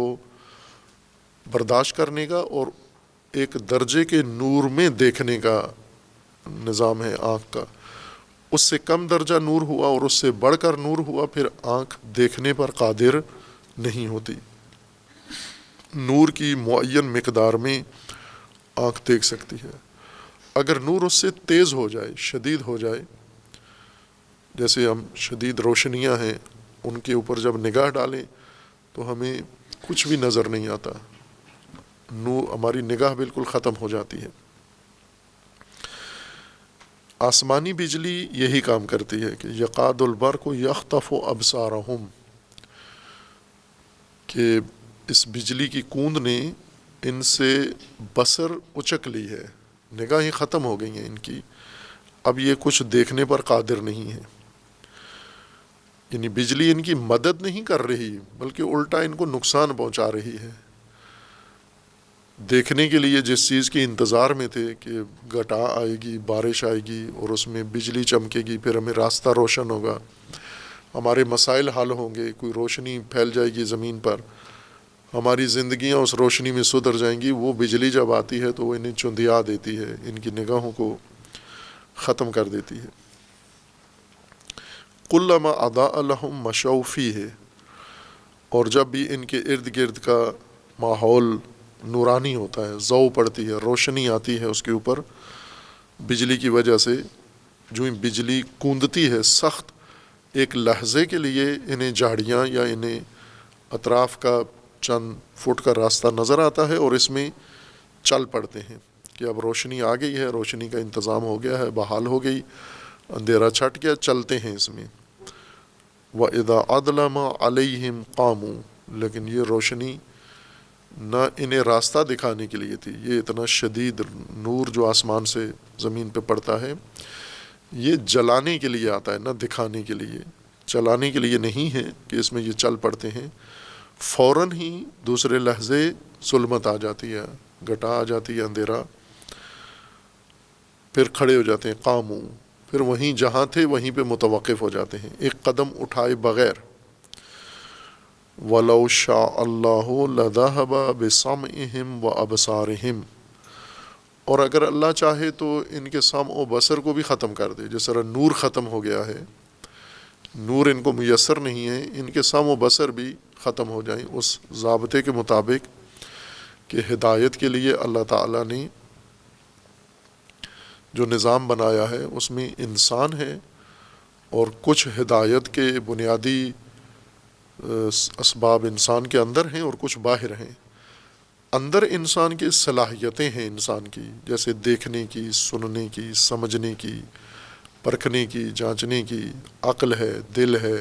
برداشت کرنے کا، اور ایک درجے کے نور میں دیکھنے کا نظام ہے آنکھ کا. اس سے کم درجہ نور ہوا اور اس سے بڑھ کر نور ہوا، پھر آنکھ دیکھنے پر قادر نہیں ہوتی. نور کی معین مقدار میں آنکھ دیکھ سکتی ہے. اگر نور اس سے تیز ہو جائے، شدید ہو جائے، جیسے ہم شدید روشنیاں ہیں ان کے اوپر جب نگاہ ڈالیں تو ہمیں کچھ بھی نظر نہیں آتا، نور ہماری نگاہ بالکل ختم ہو جاتی ہے. آسمانی بجلی یہی کام کرتی ہے کہ یقاد البرق یخطف ابصارہم، کہ اس بجلی کی کوند نے ان سے بصر اچک لی ہے، نگاہیں ختم ہو گئی ہیں ان کی، اب یہ کچھ دیکھنے پر قادر نہیں ہے. یعنی بجلی ان کی مدد نہیں کر رہی بلکہ الٹا ان کو نقصان پہنچا رہی ہے. دیکھنے کے لیے جس چیز کے انتظار میں تھے کہ گٹا آئے گی، بارش آئے گی اور اس میں بجلی چمکے گی، پھر ہمیں راستہ روشن ہوگا، ہمارے مسائل حل ہوں گے، کوئی روشنی پھیل جائے گی زمین پر، ہماری زندگیاں اس روشنی میں سدھر جائیں گی. وہ بجلی جب آتی ہے تو وہ انہیں چندیا دیتی ہے، ان کی نگاہوں کو ختم کر دیتی ہے. کلما اضاء لهم مشوا فیہ، اور جب بھی ان کے ارد گرد کا ماحول نورانی ہوتا ہے، ضوء پڑتی ہے، روشنی آتی ہے اس کے اوپر بجلی کی وجہ سے، جو ہی بجلی کوندتی ہے سخت، ایک لحظے کے لیے انہیں جھاڑیاں یا انہیں اطراف کا چند فٹ کا راستہ نظر آتا ہے اور اس میں چل پڑتے ہیں کہ اب روشنی آ گئی ہے، روشنی کا انتظام ہو گیا ہے، بحال ہو گئی، اندھیرا چھٹ گیا، چلتے ہیں اس میں. وَإِذَا أَظْلَمَ عَلَيْهِمْ قَامُوا، لیکن یہ روشنی نہ انہیں راستہ دکھانے کے لیے تھی، یہ اتنا شدید نور جو آسمان سے زمین پہ پڑتا ہے یہ جلانے کے لیے آتا ہے، نہ دکھانے کے لیے، چلانے کے لیے نہیں ہے کہ اس میں یہ چل پڑتے ہیں. فوراً ہی دوسرے لحظے ظلمت آ جاتی ہے، گٹا آ جاتی ہے، اندھیرا، پھر کھڑے ہو جاتے ہیں. قاموا، پھر وہیں جہاں تھے وہیں پہ متوقف ہو جاتے ہیں، ایک قدم اٹھائے بغیر. وَلَوْ شَاءَ اللَّهُ لَذَهَبَ بِسَمْعِهِمْ وَأَبْصَارِهِمْ، اور اگر اللہ چاہے تو ان کے سمع و بصر کو بھی ختم کر دے. جس طرح نور ختم ہو گیا ہے، نور ان کو میسر نہیں ہے، ان کے سمع و بصر بھی ختم ہو جائیں اس ضابطے کے مطابق کہ ہدایت کے لیے اللہ تعالیٰ نے جو نظام بنایا ہے اس میں انسان ہے، اور کچھ ہدایت کے بنیادی اسباب انسان کے اندر ہیں اور کچھ باہر ہیں. اندر انسان کی صلاحیتیں ہیں انسان کی، جیسے دیکھنے کی، سننے کی، سمجھنے کی، پرکھنے کی، جانچنے کی، عقل ہے، دل ہے،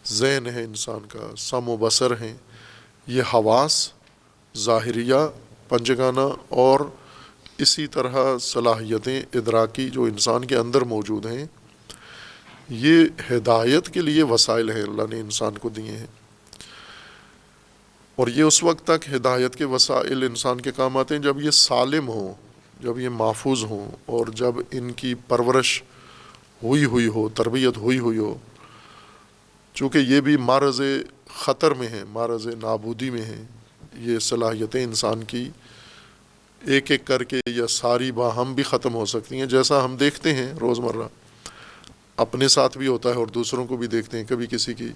ذہن ہے انسان کا، سمع و بصر ہیں. یہ حواس ظاہریہ پنجگانہ اور اسی طرح صلاحیتیں ادراکی جو انسان کے اندر موجود ہیں، یہ ہدایت کے لیے وسائل ہیں اللہ نے انسان کو دیے ہیں. اور یہ اس وقت تک ہدایت کے وسائل انسان کے کام آتے ہیں جب یہ سالم ہوں، جب یہ محفوظ ہوں، اور جب ان کی پرورش ہوئی ہو، تربیت ہوئی ہو. چونکہ یہ بھی معرض خطر میں ہیں، معرض نابودی میں ہیں. یہ صلاحیتیں انسان کی ایک ایک کر کے یا ساری باہم بھی ختم ہو سکتی ہیں، جیسا ہم دیکھتے ہیں روزمرہ، اپنے ساتھ بھی ہوتا ہے اور دوسروں کو بھی دیکھتے ہیں. کبھی کسی کی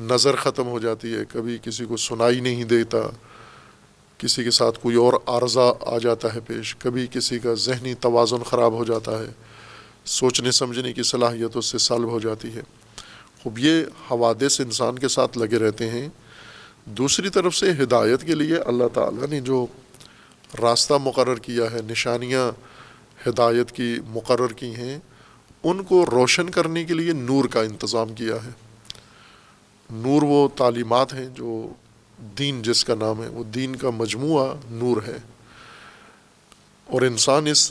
نظر ختم ہو جاتی ہے، کبھی کسی کو سنائی نہیں دیتا، کسی کے ساتھ کوئی اور عارضہ آ جاتا ہے پیش، کبھی کسی کا ذہنی توازن خراب ہو جاتا ہے، سوچنے سمجھنے کی صلاحیت اس سے سلب ہو جاتی ہے. خوب یہ حوادث انسان کے ساتھ لگے رہتے ہیں دوسری طرف سے ہدایت کے لیے اللہ تعالیٰ نے جو راستہ مقرر کیا ہے، نشانیاں ہدایت کی مقرر کی ہیں، ان کو روشن کرنے کے لیے نور کا انتظام کیا ہے۔ نور وہ تعلیمات ہیں جو دین جس کا نام ہے، وہ دین کا مجموعہ نور ہے، اور انسان اس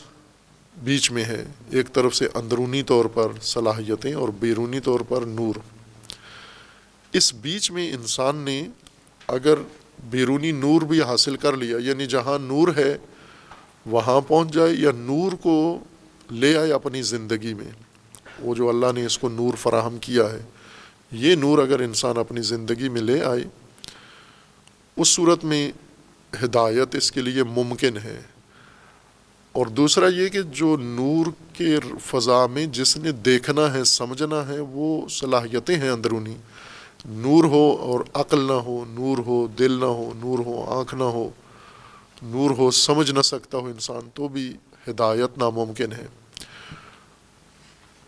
بیچ میں ہے، ایک طرف سے اندرونی طور پر صلاحیتیں اور بیرونی طور پر نور۔ اس بیچ میں انسان نے اگر بیرونی نور بھی حاصل کر لیا، یعنی جہاں نور ہے وہاں پہنچ جائے، یا نور کو لے آئے اپنی زندگی میں، وہ جو اللہ نے اس کو نور فراہم کیا ہے، یہ نور اگر انسان اپنی زندگی میں لے آئے، اس صورت میں ہدایت اس کے لیے ممکن ہے۔ اور دوسرا یہ کہ جو نور کے فضا میں جس نے دیکھنا ہے، سمجھنا ہے، وہ صلاحیتیں ہیں اندرونی، نور ہو اور عقل نہ ہو، نور ہو دل نہ ہو، نور ہو آنکھ نہ ہو، نور ہو سمجھ نہ سکتا ہو انسان، تو بھی ہدایت ناممکن ہے۔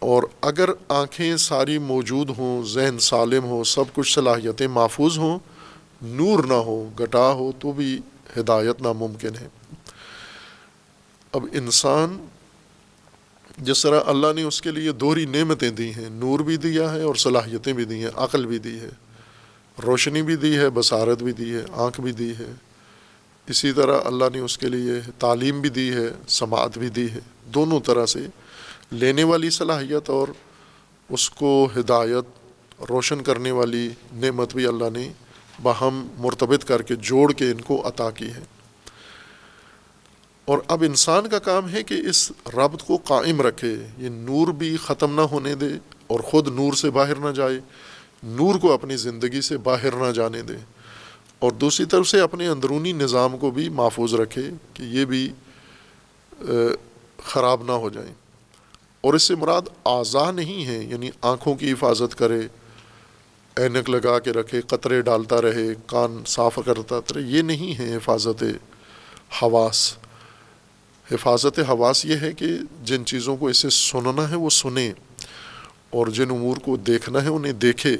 اور اگر آنکھیں ساری موجود ہوں، ذہن سالم ہو، سب کچھ صلاحیتیں محفوظ ہوں، نور نہ ہو، گٹا ہو، تو بھی ہدایت ناممکن ہے۔ اب انسان جس طرح اللہ نے اس کے لیے دوہری نعمتیں دی ہیں، نور بھی دیا ہے اور صلاحیتیں بھی دی ہیں، عقل بھی دی ہے، روشنی بھی دی ہے، بصارت بھی دی ہے، آنکھ بھی دی ہے، اسی طرح اللہ نے اس کے لیے تعلیم بھی دی ہے، سماعت بھی دی ہے، دونوں طرح سے لینے والی صلاحیت اور اس کو ہدایت روشن کرنے والی نعمت بھی اللہ نے باہم مرتبط کر کے جوڑ کے ان کو عطا کی ہے۔ اور اب انسان کا کام ہے کہ اس ربط کو قائم رکھے، یہ نور بھی ختم نہ ہونے دے اور خود نور سے باہر نہ جائے، نور کو اپنی زندگی سے باہر نہ جانے دے، اور دوسری طرف سے اپنے اندرونی نظام کو بھی محفوظ رکھے کہ یہ بھی خراب نہ ہو جائیں۔ اور اس سے مراد اعضاء نہیں ہیں، یعنی آنکھوں کی حفاظت کرے، اینک لگا کے رکھے، قطرے ڈالتا رہے، کان صاف کرتا رہے، یہ نہیں ہے حفاظت حواس۔ حفاظت حواس یہ ہے کہ جن چیزوں کو اسے سننا ہے وہ سنے، اور جن امور کو دیکھنا ہے انہیں دیکھے،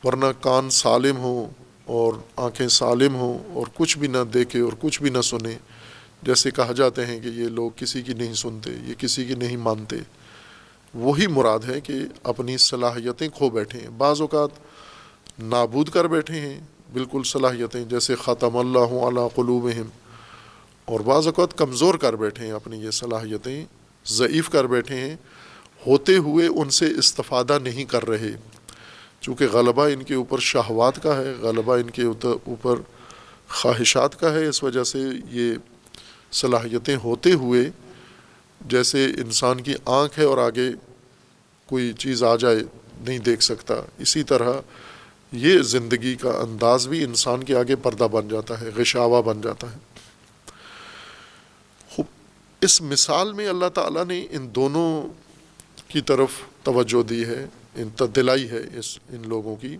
ورنہ کان سالم ہوں اور آنکھیں سالم ہوں اور کچھ بھی نہ دیکھے اور کچھ بھی نہ سنے، جیسے کہا جاتے ہیں کہ یہ لوگ کسی کی نہیں سنتے، یہ کسی کی نہیں مانتے، وہی مراد ہے کہ اپنی صلاحیتیں کھو بیٹھے ہیں، بعض اوقات نابود کر بیٹھے ہیں بالکل صلاحیتیں، جیسے ختم اللہ علی قلوبہم، اور بعض اوقات کمزور کر بیٹھے ہیں اپنی یہ صلاحیتیں، ضعیف کر بیٹھے ہیں، ہوتے ہوئے ان سے استفادہ نہیں کر رہے، چونکہ غلبہ ان کے اوپر شہوات کا ہے، غلبہ ان کے اوپر خواہشات کا ہے، اس وجہ سے یہ صلاحیتیں ہوتے ہوئے، جیسے انسان کی آنکھ ہے اور آگے کوئی چیز آ جائے نہیں دیکھ سکتا، اسی طرح یہ زندگی کا انداز بھی انسان کے آگے پردہ بن جاتا ہے، غشاوہ بن جاتا ہے۔ اس مثال میں اللہ تعالیٰ نے ان دونوں کی طرف توجہ دی ہے، دلائی ہے ان لوگوں کی،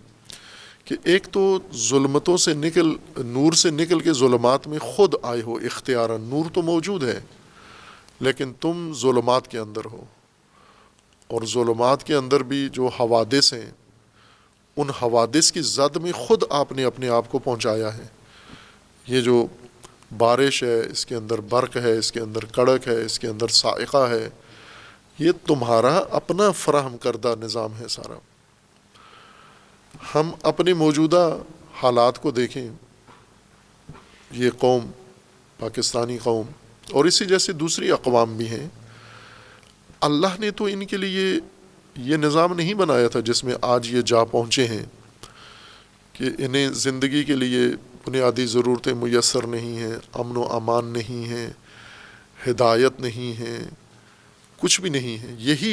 کہ ایک تو ظلمتوں سے نور سے نکل کے ظلمات میں خود آئے ہو اختیاراً، نور تو موجود ہے لیکن تم ظلمات کے اندر ہو، اور ظلمات کے اندر بھی جو حوادث ہیں، ان حوادث کی زد میں خود آپ نے اپنے آپ کو پہنچایا ہے۔ یہ جو بارش ہے، اس کے اندر برق ہے، اس کے اندر کڑک ہے، اس کے اندر صاعقہ ہے، یہ تمہارا اپنا فراہم کردہ نظام ہے سارا۔ ہم اپنے موجودہ حالات کو دیکھیں، یہ قوم، پاکستانی قوم اور اسی جیسے دوسری اقوام بھی ہیں، اللہ نے تو ان کے لیے یہ نظام نہیں بنایا تھا جس میں آج یہ جا پہنچے ہیں، کہ انہیں زندگی کے لیے بنیادی ضرورتیں میسر نہیں ہیں، امن و امان نہیں ہے، ہدایت نہیں ہے، کچھ بھی نہیں ہے۔ یہی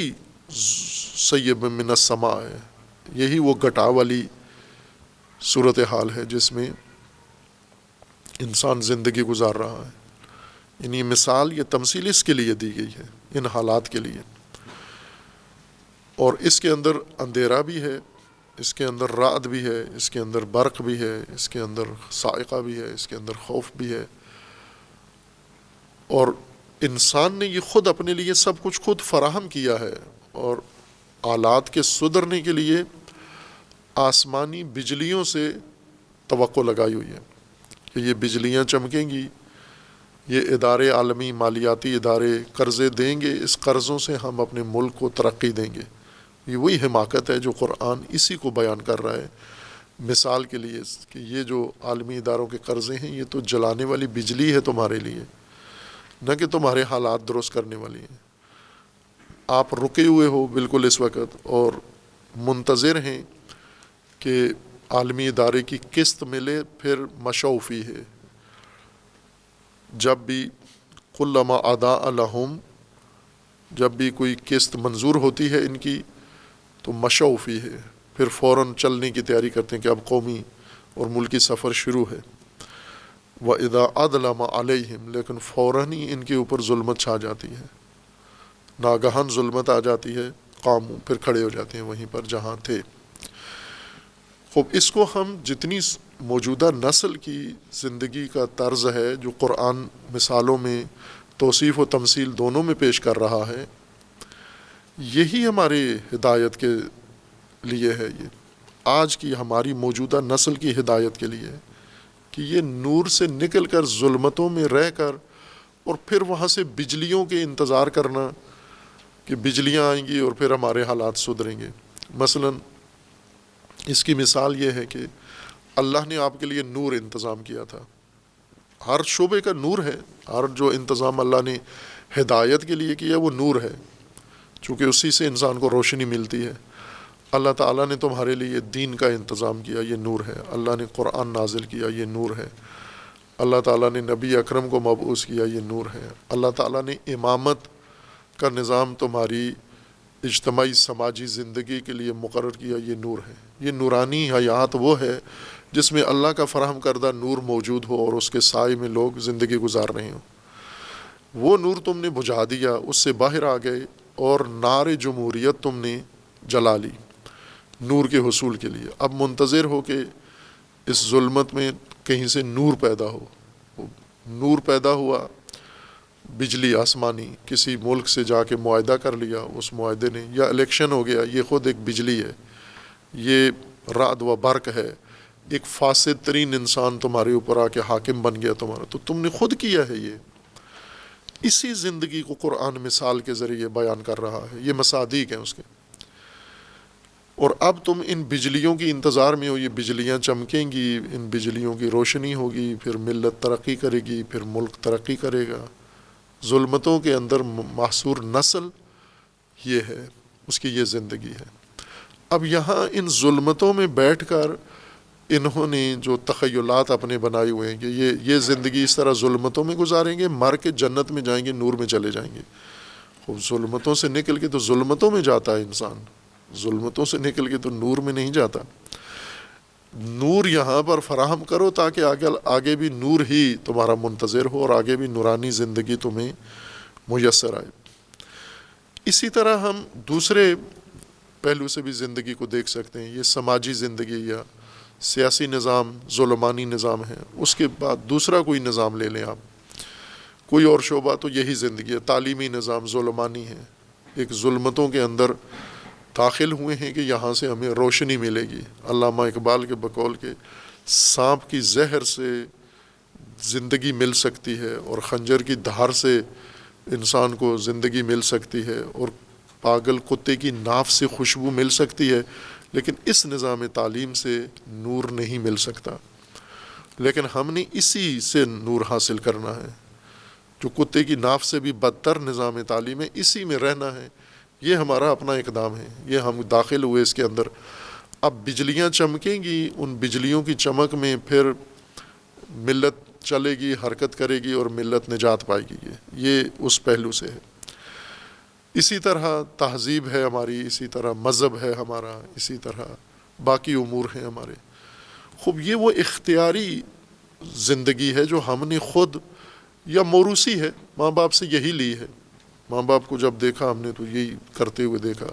سیب من السماء ہے، یہی وہ گٹا والی صورتحال ہے جس میں انسان زندگی گزار رہا ہے۔ یعنی مثال، یہ تمثیل اس کے لیے دی گئی ہے، ان حالات کے لیے، اور اس کے اندر اندھیرا بھی ہے، اس کے اندر رعد بھی ہے، اس کے اندر برق بھی ہے، اس کے اندر صاعقہ بھی ہے، اس کے اندر خوف بھی ہے، اور انسان نے یہ خود اپنے لیے سب کچھ خود فراہم کیا ہے، اور آلات کے سدھرنے کے لیے آسمانی بجلیوں سے توقع لگائی ہوئی ہے کہ یہ بجلیاں چمکیں گی، یہ ادارے عالمی مالیاتی ادارے قرضے دیں گے، اس قرضوں سے ہم اپنے ملک کو ترقی دیں گے۔ یہ وہی حماقت ہے جو قرآن اسی کو بیان کر رہا ہے مثال کے لیے کہ یہ جو عالمی اداروں کے قرضے ہیں یہ تو جلانے والی بجلی ہے تمہارے لیے، نہ کہ تمہارے حالات درست کرنے والی ہیں۔ آپ رکے ہوئے ہو بالکل اس وقت اور منتظر ہیں کہ عالمی ادارے کی قسط ملے، پھر مشوفی ہے۔ جب بھی کلما ادا لہم، جب بھی کوئی قسط منظور ہوتی ہے ان کی تو مشوفی ہے، پھر فوراً چلنے کی تیاری کرتے ہیں کہ اب قومی اور ملکی سفر شروع ہے۔ وَإِذَا أَظْلَمَ عَلَيْهِمْ، لیکن فوراً ہی ان کے اوپر ظلمت چھا جاتی ہے، ناگہان ظلمت آ جاتی ہے، قاموں، پھر کھڑے ہو جاتے ہیں وہیں پر جہاں تھے۔ خوب اس کو ہم جتنی موجودہ نسل کی زندگی کا طرز ہے جو قرآن مثالوں میں توصیف و تمثیل دونوں میں پیش کر رہا ہے، یہی ہماری ہدایت کے لیے ہے، یہ آج کی ہماری موجودہ نسل کی ہدایت کے لیے ہے کہ یہ نور سے نکل کر ظلمتوں میں رہ کر اور پھر وہاں سے بجلیوں کے انتظار کرنا کہ بجلیاں آئیں گی اور پھر ہمارے حالات سدھریں گے۔ مثلاً اس کی مثال یہ ہے کہ اللہ نے آپ کے لیے نور انتظام کیا تھا، ہر شعبے کا نور ہے، ہر جو انتظام اللہ نے ہدایت کے لیے کیا وہ نور ہے، چونکہ اسی سے انسان کو روشنی ملتی ہے۔ اللہ تعالیٰ نے تمہارے لیے دین کا انتظام کیا، یہ نور ہے۔ اللہ نے قرآن نازل کیا، یہ نور ہے۔ اللہ تعالیٰ نے نبی اکرم کو مبعوث کیا، یہ نور ہے۔ اللہ تعالیٰ نے امامت کا نظام تمہاری اجتماعی سماجی زندگی کے لیے مقرر کیا، یہ نور ہے۔ یہ نورانی حیات وہ ہے جس میں اللہ کا فراہم کردہ نور موجود ہو اور اس کے سائے میں لوگ زندگی گزار رہے ہوں۔ وہ نور تم نے بجھا دیا، اس سے باہر آ گئے اور نار جمہوریت تم نے جلا لی نور کے حصول کے لیے۔ اب منتظر ہو کہ اس ظلمت میں کہیں سے نور پیدا ہو۔ نور پیدا ہوا، بجلی آسمانی، کسی ملک سے جا کے معاہدہ کر لیا اس معاہدے نے، یا الیکشن ہو گیا، یہ خود ایک بجلی ہے، یہ رعد و برق ہے۔ ایک فاسد ترین انسان تمہارے اوپر آ کے حاکم بن گیا تمہارا، تو تم نے خود کیا ہے۔ یہ اسی زندگی کو قرآن مثال کے ذریعے بیان کر رہا ہے، یہ مصادیق ہیں اس کے۔ اور اب تم ان بجلیوں کی انتظار میں ہو، یہ بجلیاں چمکیں گی، ان بجلیوں کی روشنی ہوگی، پھر ملت ترقی کرے گی، پھر ملک ترقی کرے گا۔ ظلمتوں کے اندر محصور نسل یہ ہے، اس کی یہ زندگی ہے۔ اب یہاں ان ظلمتوں میں بیٹھ کر انہوں نے جو تخیلات اپنے بنائے ہوئے ہیں کہ یہ زندگی اس طرح ظلمتوں میں گزاریں گے، مر کے جنت میں جائیں گے، نور میں چلے جائیں گے۔ خوب ظلمتوں سے نکل کے تو ظلمتوں میں جاتا ہے انسان، ظلمتوں سے نکل کے تو نور میں نہیں جاتا۔ نور یہاں پر فراہم کرو تاکہ آگے بھی نور ہی تمہارا منتظر ہو اور آگے بھی نورانی زندگی تمہیں میسر آئے۔ اسی طرح ہم دوسرے پہلو سے بھی زندگی کو دیکھ سکتے ہیں۔ یہ سماجی زندگی یا سیاسی نظام ظلمانی نظام ہے، اس کے بعد دوسرا کوئی نظام لے لیں آپ، کوئی اور شعبہ، تو یہی زندگی ہے۔ تعلیمی نظام ظلمانی ہے، ایک ظلمتوں کے اندر داخل ہوئے ہیں کہ یہاں سے ہمیں روشنی ملے گی۔ علامہ اقبال کے بقول کے سانپ کی زہر سے زندگی مل سکتی ہے اور خنجر کی دھار سے انسان کو زندگی مل سکتی ہے اور پاگل کتے کی ناف سے خوشبو مل سکتی ہے، لیکن اس نظام تعلیم سے نور نہیں مل سکتا۔ لیکن ہم نے اسی سے نور حاصل کرنا ہے، جو کتے کی ناف سے بھی بدتر نظام تعلیم ہے، اسی میں رہنا ہے۔ یہ ہمارا اپنا اقدام ہے، یہ ہم داخل ہوئے اس کے اندر۔ اب بجلیاں چمکیں گی، ان بجلیوں کی چمک میں پھر ملت چلے گی، حرکت کرے گی اور ملت نجات پائے گی۔ یہ اس پہلو سے ہے۔ اسی طرح تہذیب ہے ہماری، اسی طرح مذہب ہے ہمارا، اسی طرح باقی امور ہیں ہمارے۔ خوب یہ وہ اختیاری زندگی ہے جو ہم نے خود یا موروثی ہے، ماں باپ سے یہی لی ہے۔ ماں باپ کو جب دیکھا ہم نے تو یہی کرتے ہوئے دیکھا،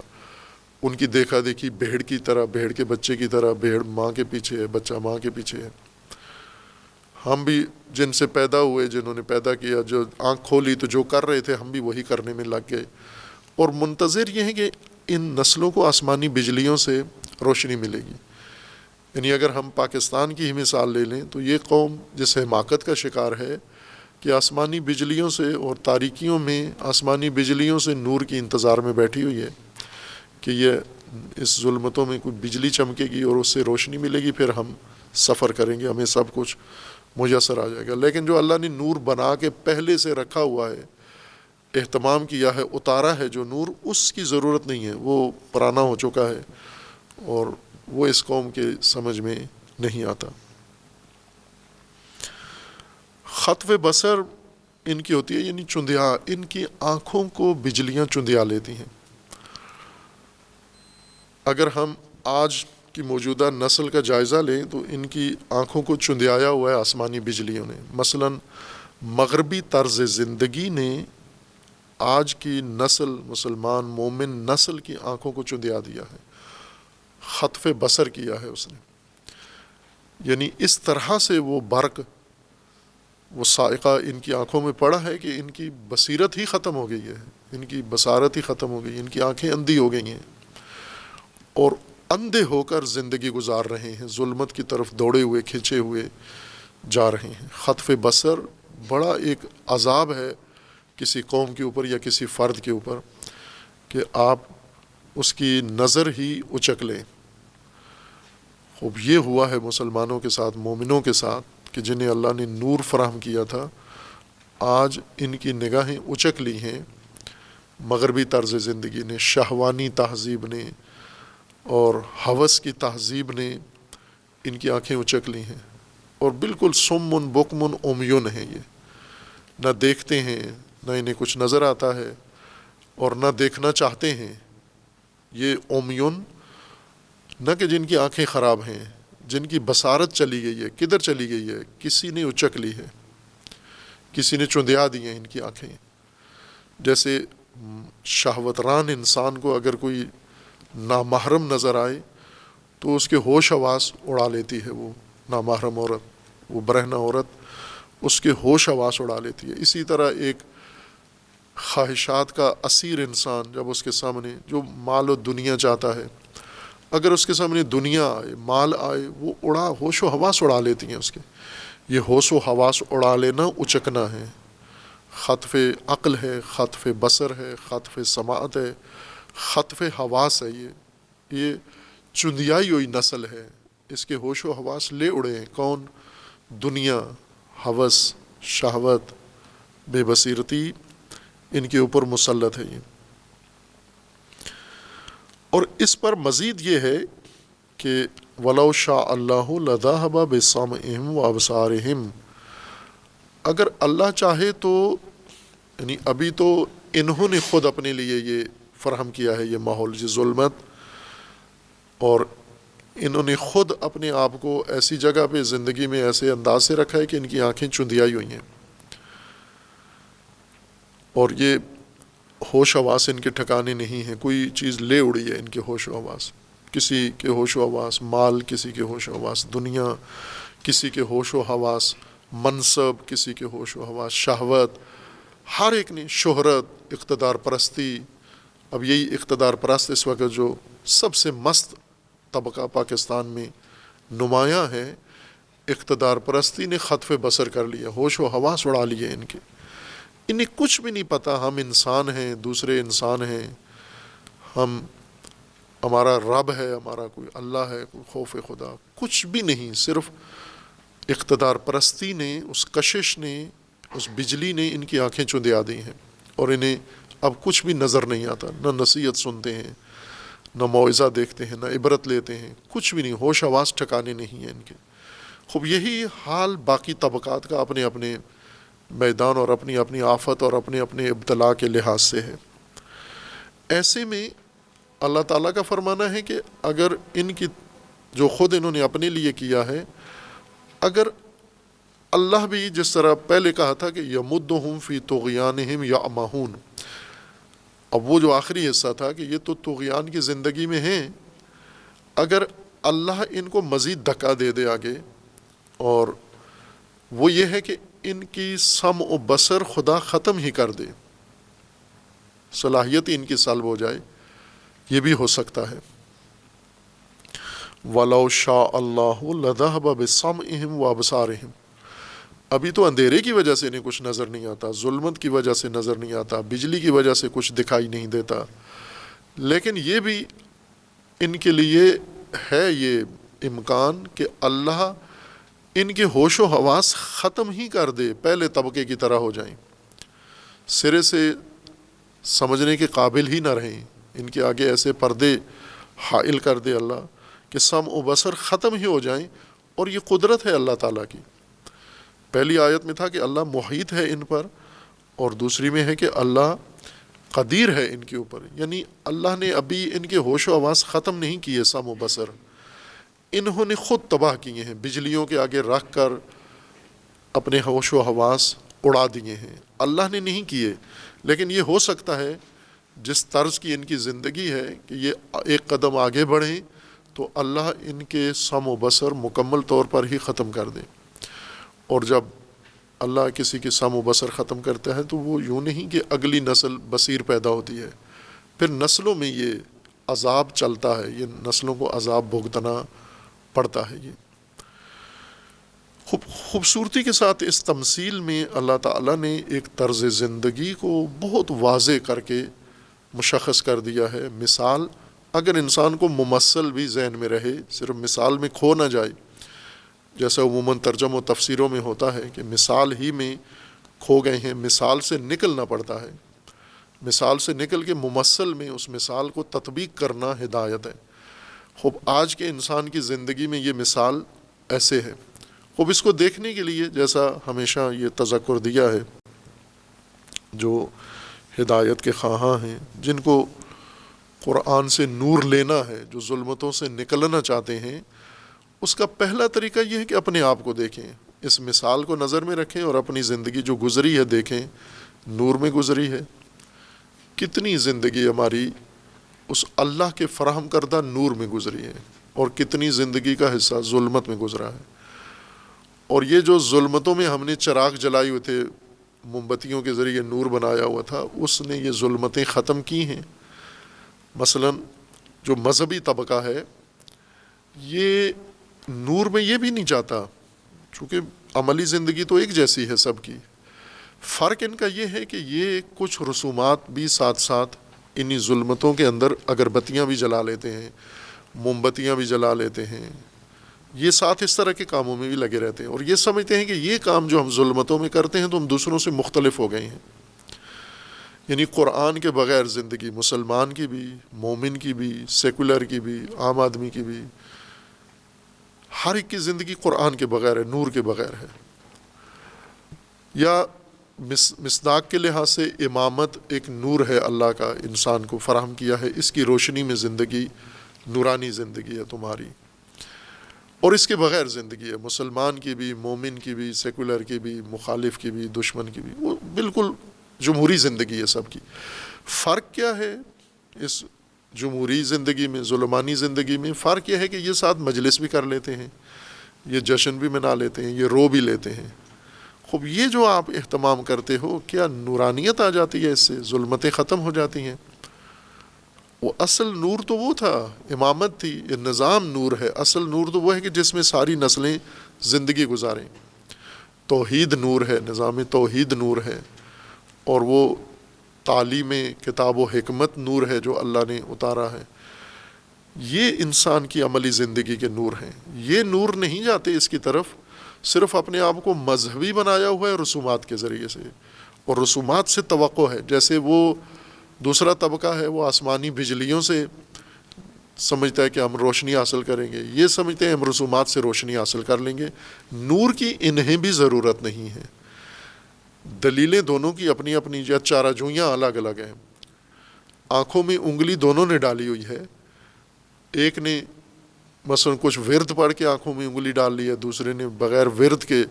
ان کی دیکھا دیکھی بھیڑ کی طرح، بھیڑ کے بچے کی طرح، بھیڑ ماں کے پیچھے ہے، بچہ ماں کے پیچھے ہے۔ ہم بھی جن سے پیدا ہوئے، جنہوں نے پیدا کیا، جو آنکھ کھولی تو جو کر رہے تھے ہم بھی وہی کرنے میں لگ گئے، اور منتظر یہ ہے کہ ان نسلوں کو آسمانی بجلیوں سے روشنی ملے گی۔ یعنی اگر ہم پاکستان کی ہی مثال لے لیں تو یہ قوم جس حماقت کا شکار ہے کہ آسمانی بجلیوں سے اور تاریکیوں میں آسمانی بجلیوں سے نور کی انتظار میں بیٹھی ہوئی ہے کہ یہ اس ظلمتوں میں کوئی بجلی چمکے گی اور اس سے روشنی ملے گی، پھر ہم سفر کریں گے، ہمیں سب کچھ میسر آ جائے گا۔ لیکن جو اللہ نے نور بنا کے پہلے سے رکھا ہوا ہے، اہتمام کیا ہے، اتارا ہے جو نور، اس کی ضرورت نہیں ہے، وہ پرانا ہو چکا ہے اور وہ اس قوم کے سمجھ میں نہیں آتا۔ خطف بصر ان کی ہوتی ہے، یعنی چندیا، ان کی آنکھوں کو بجلیاں چندیا لیتی ہیں۔ اگر ہم آج کی موجودہ نسل کا جائزہ لیں تو ان کی آنکھوں کو چندیایا ہوا ہے آسمانی بجلیوں نے۔ مثلاً مغربی طرز زندگی نے آج کی نسل، مسلمان مومن نسل کی آنکھوں کو چندیا دیا ہے، خطف بصر کیا ہے اس نے۔ یعنی اس طرح سے وہ برق، وہ صاعقہ ان کی آنکھوں میں پڑا ہے کہ ان کی بصیرت ہی ختم ہو گئی ہے، ان کی بصارت ہی ختم ہو گئی، ان کی آنکھیں اندھی ہو گئی ہیں اور اندھے ہو کر زندگی گزار رہے ہیں، ظلمت کی طرف دوڑے ہوئے، کھنچے ہوئے جا رہے ہیں۔ خطف بصر بڑا ایک عذاب ہے کسی قوم کے اوپر یا کسی فرد کے اوپر کہ آپ اس کی نظر ہی اچک لیں۔ خوب یہ ہوا ہے مسلمانوں کے ساتھ، مومنوں کے ساتھ، کہ جنہیں اللہ نے نور فراہم کیا تھا، آج ان کی نگاہیں اچک لی ہیں مغربی طرز زندگی نے، شہوانی تہذیب نے اور ہوس کی تہذیب نے ان کی آنکھیں اچک لی ہیں، اور بالکل سمن بکمن عمیون ہیں، یہ نہ دیکھتے ہیں، نہ انہیں کچھ نظر آتا ہے اور نہ دیکھنا چاہتے ہیں۔ یہ عمیون نہ کہ جن کی آنکھیں خراب ہیں، جن کی بصارت چلی گئی ہے، کدھر چلی گئی ہے؟ کسی نے اچک لی ہے، کسی نے چندیا دی ہیں ان کی آنکھیں۔ جیسے شہوتران انسان کو اگر کوئی نامحرم نظر آئے تو اس کے ہوش حواس اڑا لیتی ہے، وہ نامحرم عورت، وہ برہنہ عورت اس کے ہوش حواس اڑا لیتی ہے۔ اسی طرح ایک خواہشات کا اسیر انسان جب اس کے سامنے، جو مال و دنیا چاہتا ہے، اگر اس کے سامنے دنیا آئے، مال آئے، وہ ہوش و حواس اڑا لیتی ہیں اس کے۔ یہ ہوش و حواس اڑا لینا اچکنا ہے، خطف عقل ہے، خطف بصر ہے، خطف سماعت ہے، خطف حواس ہے۔ یہ چندیائی ہوئی نسل ہے، اس کے ہوش و حواس لے اڑے ہیں۔ کون؟ دنیا، ہوس، شہوت، بے بصیرتی ان کے اوپر مسلط ہے یہ۔ اور اس پر مزید یہ ہے کہ وَلَوْ شَاءَ اللَّهُ لَذَهَبَ بِسَمْعِهِمْ وَأَبْصَارِهِمْ، اگر اللہ چاہے تو، یعنی ابھی تو انہوں نے خود اپنے لیے یہ فراہم کیا ہے، یہ ماحول، یہ ظلمت، اور انہوں نے خود اپنے آپ کو ایسی جگہ پہ زندگی میں ایسے انداز سے رکھا ہے کہ ان کی آنکھیں چندیائی ہوئی ہیں، اور یہ ہوش حواس ان کے ٹھکانے نہیں ہیں، کوئی چیز لے اڑی ہے ان کے ہوش و حواس، کسی کے ہوش و حواس مال، کسی کے ہوش و حواس دنیا، کسی کے ہوش و حواس منصب، کسی کے ہوش و حواس شہوت، ہر ایک نے شہرت، اقتدار پرستی۔ اب یہی اقتدار پرست اس وقت جو سب سے مست طبقہ پاکستان میں نمایاں ہے، اقتدار پرستی نے خطف بصر کر لیا، ہوش و حواس اڑا لیے ان کے۔ انہیں کچھ بھی نہیں پتہ ہم انسان ہیں، دوسرے انسان ہیں، ہمارا رب ہے، ہمارا کوئی اللہ ہے، کوئی خوف خدا، کچھ بھی نہیں۔ صرف اقتدار پرستی نے، اس کشش نے، اس بجلی نے ان کی آنکھیں چندیا دی ہیں، اور انہیں اب کچھ بھی نظر نہیں آتا، نہ نصیحت سنتے ہیں، نہ موعظہ دیکھتے ہیں، نہ عبرت لیتے ہیں، کچھ بھی نہیں، ہوش حواس ٹھکانے نہیں ہیں ان کے۔ خوب یہی حال باقی طبقات کا اپنے اپنے میدان اور اپنی اپنی آفت اور اپنے اپنے ابتلا کے لحاظ سے ہے۔ ایسے میں اللہ تعالیٰ کا فرمانا ہے کہ اگر ان کی، جو خود انہوں نے اپنے لیے کیا ہے، اگر اللہ بھی جس طرح پہلے کہا تھا کہ یمدہم فی طغیانہم یعمہون، اب وہ جو آخری حصہ تھا کہ یہ تو طغیان کی زندگی میں ہیں، اگر اللہ ان کو مزید دھکا دے دے آگے، اور وہ یہ ہے کہ ان کی سمع و بصر خدا ختم ہی کر دے، صلاحیت ان کی سلب ہو جائے، یہ بھی ہو سکتا ہے۔ وَلَوْ شَاءَ اللَّهُ لَذَهَبَ بِسَمْعِهِمْ وَأَبْصَارِهِمْ. ابھی تو اندھیرے کی وجہ سے انہیں کچھ نظر نہیں آتا، ظلمت کی وجہ سے نظر نہیں آتا، بجلی کی وجہ سے کچھ دکھائی نہیں دیتا، لیکن یہ بھی ان کے لیے ہے یہ امکان کہ اللہ ان کے ہوش و حواس ختم ہی کر دے، پہلے طبقے کی طرح ہو جائیں، سرے سے سمجھنے کے قابل ہی نہ رہیں، ان کے آگے ایسے پردے حائل کر دے اللہ کہ سمع و بصر ختم ہی ہو جائیں. اور یہ قدرت ہے اللہ تعالیٰ کی. پہلی آیت میں تھا کہ اللہ محیط ہے ان پر، اور دوسری میں ہے کہ اللہ قدیر ہے ان کے اوپر. یعنی اللہ نے ابھی ان کے ہوش و حواس ختم نہیں کیے، سمع و بصر انہوں نے خود تباہ کیے ہیں، بجلیوں کے آگے رکھ کر اپنے ہوش و حواس اڑا دیے ہیں. اللہ نے نہیں کیے، لیکن یہ ہو سکتا ہے جس طرز کی ان کی زندگی ہے کہ یہ ایک قدم آگے بڑھیں تو اللہ ان کے سمع و بصر مکمل طور پر ہی ختم کر دے. اور جب اللہ کسی کے سمع و بصر ختم کرتا ہے تو وہ یوں نہیں کہ اگلی نسل بصیر پیدا ہوتی ہے، پھر نسلوں میں یہ عذاب چلتا ہے، یہ نسلوں کو عذاب بھگتنا پڑتا ہے. یہ خوبصورتی کے ساتھ اس تمثیل میں اللہ تعالیٰ نے ایک طرز زندگی کو بہت واضح کر کے مشخص کر دیا ہے. مثال اگر انسان کو ممثل بھی ذہن میں رہے، صرف مثال میں کھو نہ جائے، جیسا عموماً ترجمہ و تفسیروں میں ہوتا ہے کہ مثال ہی میں کھو گئے ہیں، مثال سے نکلنا پڑتا ہے، مثال سے نکل کے ممثل میں اس مثال کو تطبیق کرنا ہدایت ہے. خوب آج کے انسان کی زندگی میں یہ مثال ایسے ہے. خوب اس کو دیکھنے کے لیے جیسا ہمیشہ یہ تذکر دیا ہے، جو ہدایت کے خواہاں ہیں، جن کو قرآن سے نور لینا ہے، جو ظلمتوں سے نکلنا چاہتے ہیں، اس کا پہلا طریقہ یہ ہے کہ اپنے آپ کو دیکھیں، اس مثال کو نظر میں رکھیں اور اپنی زندگی جو گزری ہے دیکھیں، نور میں گزری ہے. کتنی زندگی ہماری اس اللہ کے فراہم کردہ نور میں گزری ہے، اور کتنی زندگی کا حصہ ظلمت میں گزرا ہے. اور یہ جو ظلمتوں میں ہم نے چراغ جلائے ہوئے تھے، موم بتیوں کے ذریعے نور بنایا ہوا تھا، اس نے یہ ظلمتیں ختم کی ہیں. مثلا جو مذہبی طبقہ ہے، یہ نور میں یہ بھی نہیں چاہتا، چونکہ عملی زندگی تو ایک جیسی ہے سب کی. فرق ان کا یہ ہے کہ یہ کچھ رسومات بھی ساتھ ساتھ انہی ظلمتوں کے اندر اگربتیاں بھی جلا لیتے ہیں، موم بتیاں بھی جلا لیتے ہیں، یہ ساتھ اس طرح کے کاموں میں بھی لگے رہتے ہیں، اور یہ سمجھتے ہیں کہ یہ کام جو ہم ظلمتوں میں کرتے ہیں تو ہم دوسروں سے مختلف ہو گئے ہیں. یعنی قرآن کے بغیر زندگی مسلمان کی بھی، مومن کی بھی، سیکولر کی بھی، عام آدمی کی بھی، ہر ایک کی زندگی قرآن کے بغیر ہے، نور کے بغیر ہے. یا مصداق کے لحاظ سے امامت ایک نور ہے اللہ کا انسان کو فراہم کیا ہے، اس کی روشنی میں زندگی نورانی زندگی ہے تمہاری، اور اس کے بغیر زندگی ہے مسلمان کی بھی، مومن کی بھی، سیکولر کی بھی، مخالف کی بھی، دشمن کی بھی. وہ بالکل جمہوری زندگی ہے سب کی. فرق کیا ہے اس جمہوری زندگی میں، ظلمانی زندگی میں؟ فرق یہ ہے کہ یہ ساتھ مجلس بھی کر لیتے ہیں، یہ جشن بھی منا لیتے ہیں، یہ رو بھی لیتے ہیں. خوب یہ جو آپ اہتمام کرتے ہو، کیا نورانیت آ جاتی ہے اس سے؟ ظلمتیں ختم ہو جاتی ہیں. وہ اصل نور تو وہ تھا، امامت تھی، یہ نظام نور ہے. اصل نور تو وہ ہے کہ جس میں ساری نسلیں زندگی گزاریں. توحید نور ہے، نظام توحید نور ہے، اور وہ تعلیم کتاب و حکمت نور ہے جو اللہ نے اتارا ہے. یہ انسان کی عملی زندگی کے نور ہیں. یہ نور نہیں جاتے اس کی طرف، صرف اپنے آپ کو مذہبی بنایا ہوا ہے رسومات کے ذریعے سے، اور رسومات سے توقع ہے. جیسے وہ دوسرا طبقہ ہے، وہ آسمانی بجلیوں سے سمجھتا ہے کہ ہم روشنی حاصل کریں گے، یہ سمجھتے ہیں ہم رسومات سے روشنی حاصل کر لیں گے. نور کی انہیں بھی ضرورت نہیں ہے. دلیلیں دونوں کی اپنی اپنی، یا چارہ جوئیاں الگ الگ ہیں. آنکھوں میں انگلی دونوں نے ڈالی ہوئی ہے. ایک نے مثلا کچھ ورد پڑھ کے آنکھوں میں انگلی ڈال لی ہے، دوسرے نے بغیر ورد کے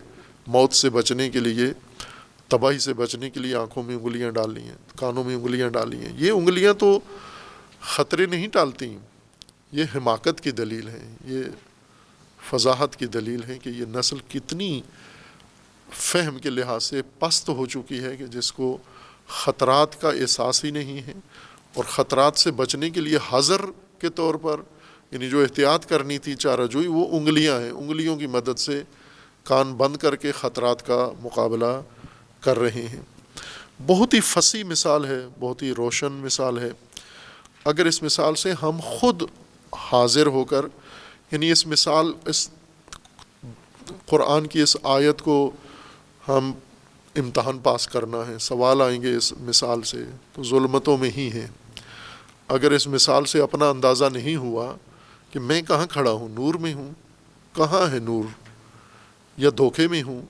موت سے بچنے کے لیے، تباہی سے بچنے کے لیے آنکھوں میں انگلیاں ڈال لی ہیں، کانوں میں انگلیاں ڈالی ہیں. یہ انگلیاں تو خطرے نہیں ٹالتی، یہ حماقت کی دلیل ہے، یہ فضاحت کی دلیل ہے کہ یہ نسل کتنی فہم کے لحاظ سے پست ہو چکی ہے کہ جس کو خطرات کا احساس ہی نہیں ہے، اور خطرات سے بچنے کے لیے حذر کے طور پر یعنی جو احتیاط کرنی تھی چارجوئی وہ انگلیاں ہیں، انگلیوں کی مدد سے کان بند کر کے خطرات کا مقابلہ کر رہے ہیں۔ بہت ہی فصیح مثال ہے، بہت ہی روشن مثال ہے۔ اگر اس مثال سے ہم خود حاضر ہو کر، یعنی اس مثال، اس قرآن کی اس آیت کو ہم امتحان پاس کرنا ہے، سوال آئیں گے اس مثال سے، تو ظلمتوں میں ہی ہیں۔ اگر اس مثال سے اپنا اندازہ نہیں ہوا کہ میں کہاں کھڑا ہوں، نور میں ہوں، کہاں ہے نور، یا دھوکے میں ہوں،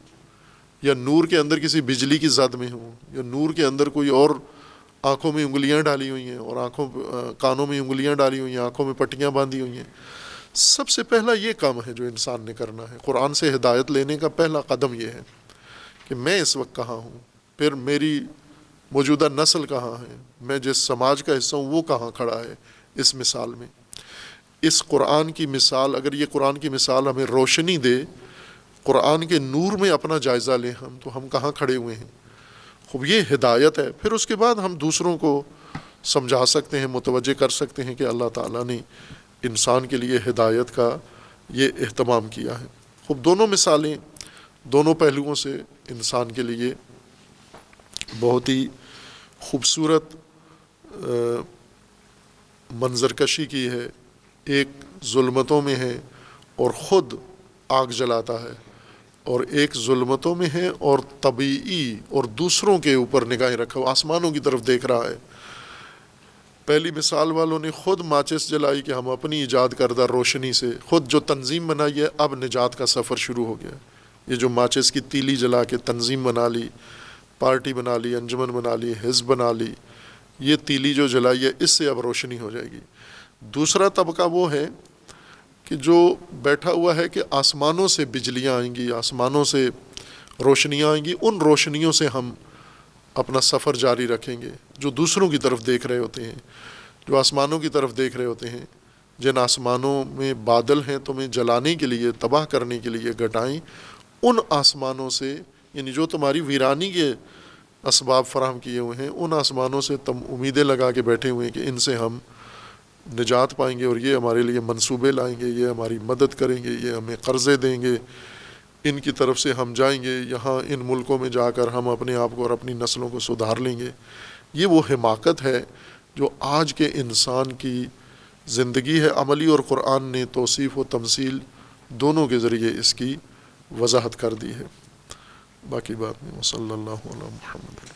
یا نور کے اندر کسی بجلی کی زد میں ہوں، یا نور کے اندر کوئی اور آنکھوں میں انگلیاں ڈالی ہوئی ہیں اور کانوں میں انگلیاں ڈالی ہوئی ہیں، آنکھوں میں پٹیاں باندھی ہوئی ہیں۔ سب سے پہلا یہ کام ہے جو انسان نے کرنا ہے، قرآن سے ہدایت لینے کا پہلا قدم یہ ہے کہ میں اس وقت کہاں ہوں، پھر میری موجودہ نسل کہاں ہے، میں جس سماج کا حصہ ہوں وہ کہاں کھڑا ہے اس مثال میں۔ اس قرآن کی مثال، اگر یہ قرآن کی مثال ہمیں روشنی دے، قرآن کے نور میں اپنا جائزہ لیں ہم، تو ہم کہاں کھڑے ہوئے ہیں۔ خوب یہ ہدایت ہے، پھر اس کے بعد ہم دوسروں کو سمجھا سکتے ہیں، متوجہ کر سکتے ہیں کہ اللہ تعالیٰ نے انسان کے لیے ہدایت کا یہ اہتمام کیا ہے۔ خوب دونوں مثالیں دونوں پہلوؤں سے انسان کے لیے بہت ہی خوبصورت منظر کشی کی ہے۔ ایک ظلمتوں میں ہے اور خود آگ جلاتا ہے، اور ایک ظلمتوں میں ہے اور طبیعی اور دوسروں کے اوپر نگاہیں رکھا ہوا آسمانوں کی طرف دیکھ رہا ہے۔ پہلی مثال والوں نے خود ماچس جلائی کہ ہم اپنی ایجاد کردہ روشنی سے خود جو تنظیم بنائی ہے، اب نجات کا سفر شروع ہو گیا۔ یہ جو ماچس کی تیلی جلا کے تنظیم بنا لی، پارٹی بنا لی، انجمن بنا لی، حزب بنا لی، یہ تیلی جو جلائی ہے اس سے اب روشنی ہو جائے گی۔ دوسرا طبقہ وہ ہے کہ جو بیٹھا ہوا ہے کہ آسمانوں سے بجلیاں آئیں گی، آسمانوں سے روشنیاں آئیں گی، ان روشنیوں سے ہم اپنا سفر جاری رکھیں گے۔ جو دوسروں کی طرف دیکھ رہے ہوتے ہیں، جو آسمانوں کی طرف دیکھ رہے ہوتے ہیں، جن آسمانوں میں بادل ہیں تمہیں جلانے کے لیے، تباہ کرنے کے لیے گھٹائیں، ان آسمانوں سے، یعنی جو تمہاری ویرانی کے اسباب فراہم کیے ہوئے ہیں، ان آسمانوں سے تم امیدیں لگا کے بیٹھے ہوئے ہیں کہ ان سے ہم نجات پائیں گے، اور یہ ہمارے لیے منصوبے لائیں گے، یہ ہماری مدد کریں گے، یہ ہمیں قرضے دیں گے، ان کی طرف سے ہم جائیں گے، یہاں ان ملکوں میں جا کر ہم اپنے آپ کو اور اپنی نسلوں کو سدھار لیں گے۔ یہ وہ حماقت ہے جو آج کے انسان کی زندگی ہے عملی، اور قرآن نے توصیف و تمثیل دونوں کے ذریعے اس کی وضاحت کر دی ہے۔ باقی بات میں صلی اللہ علیہ محمد۔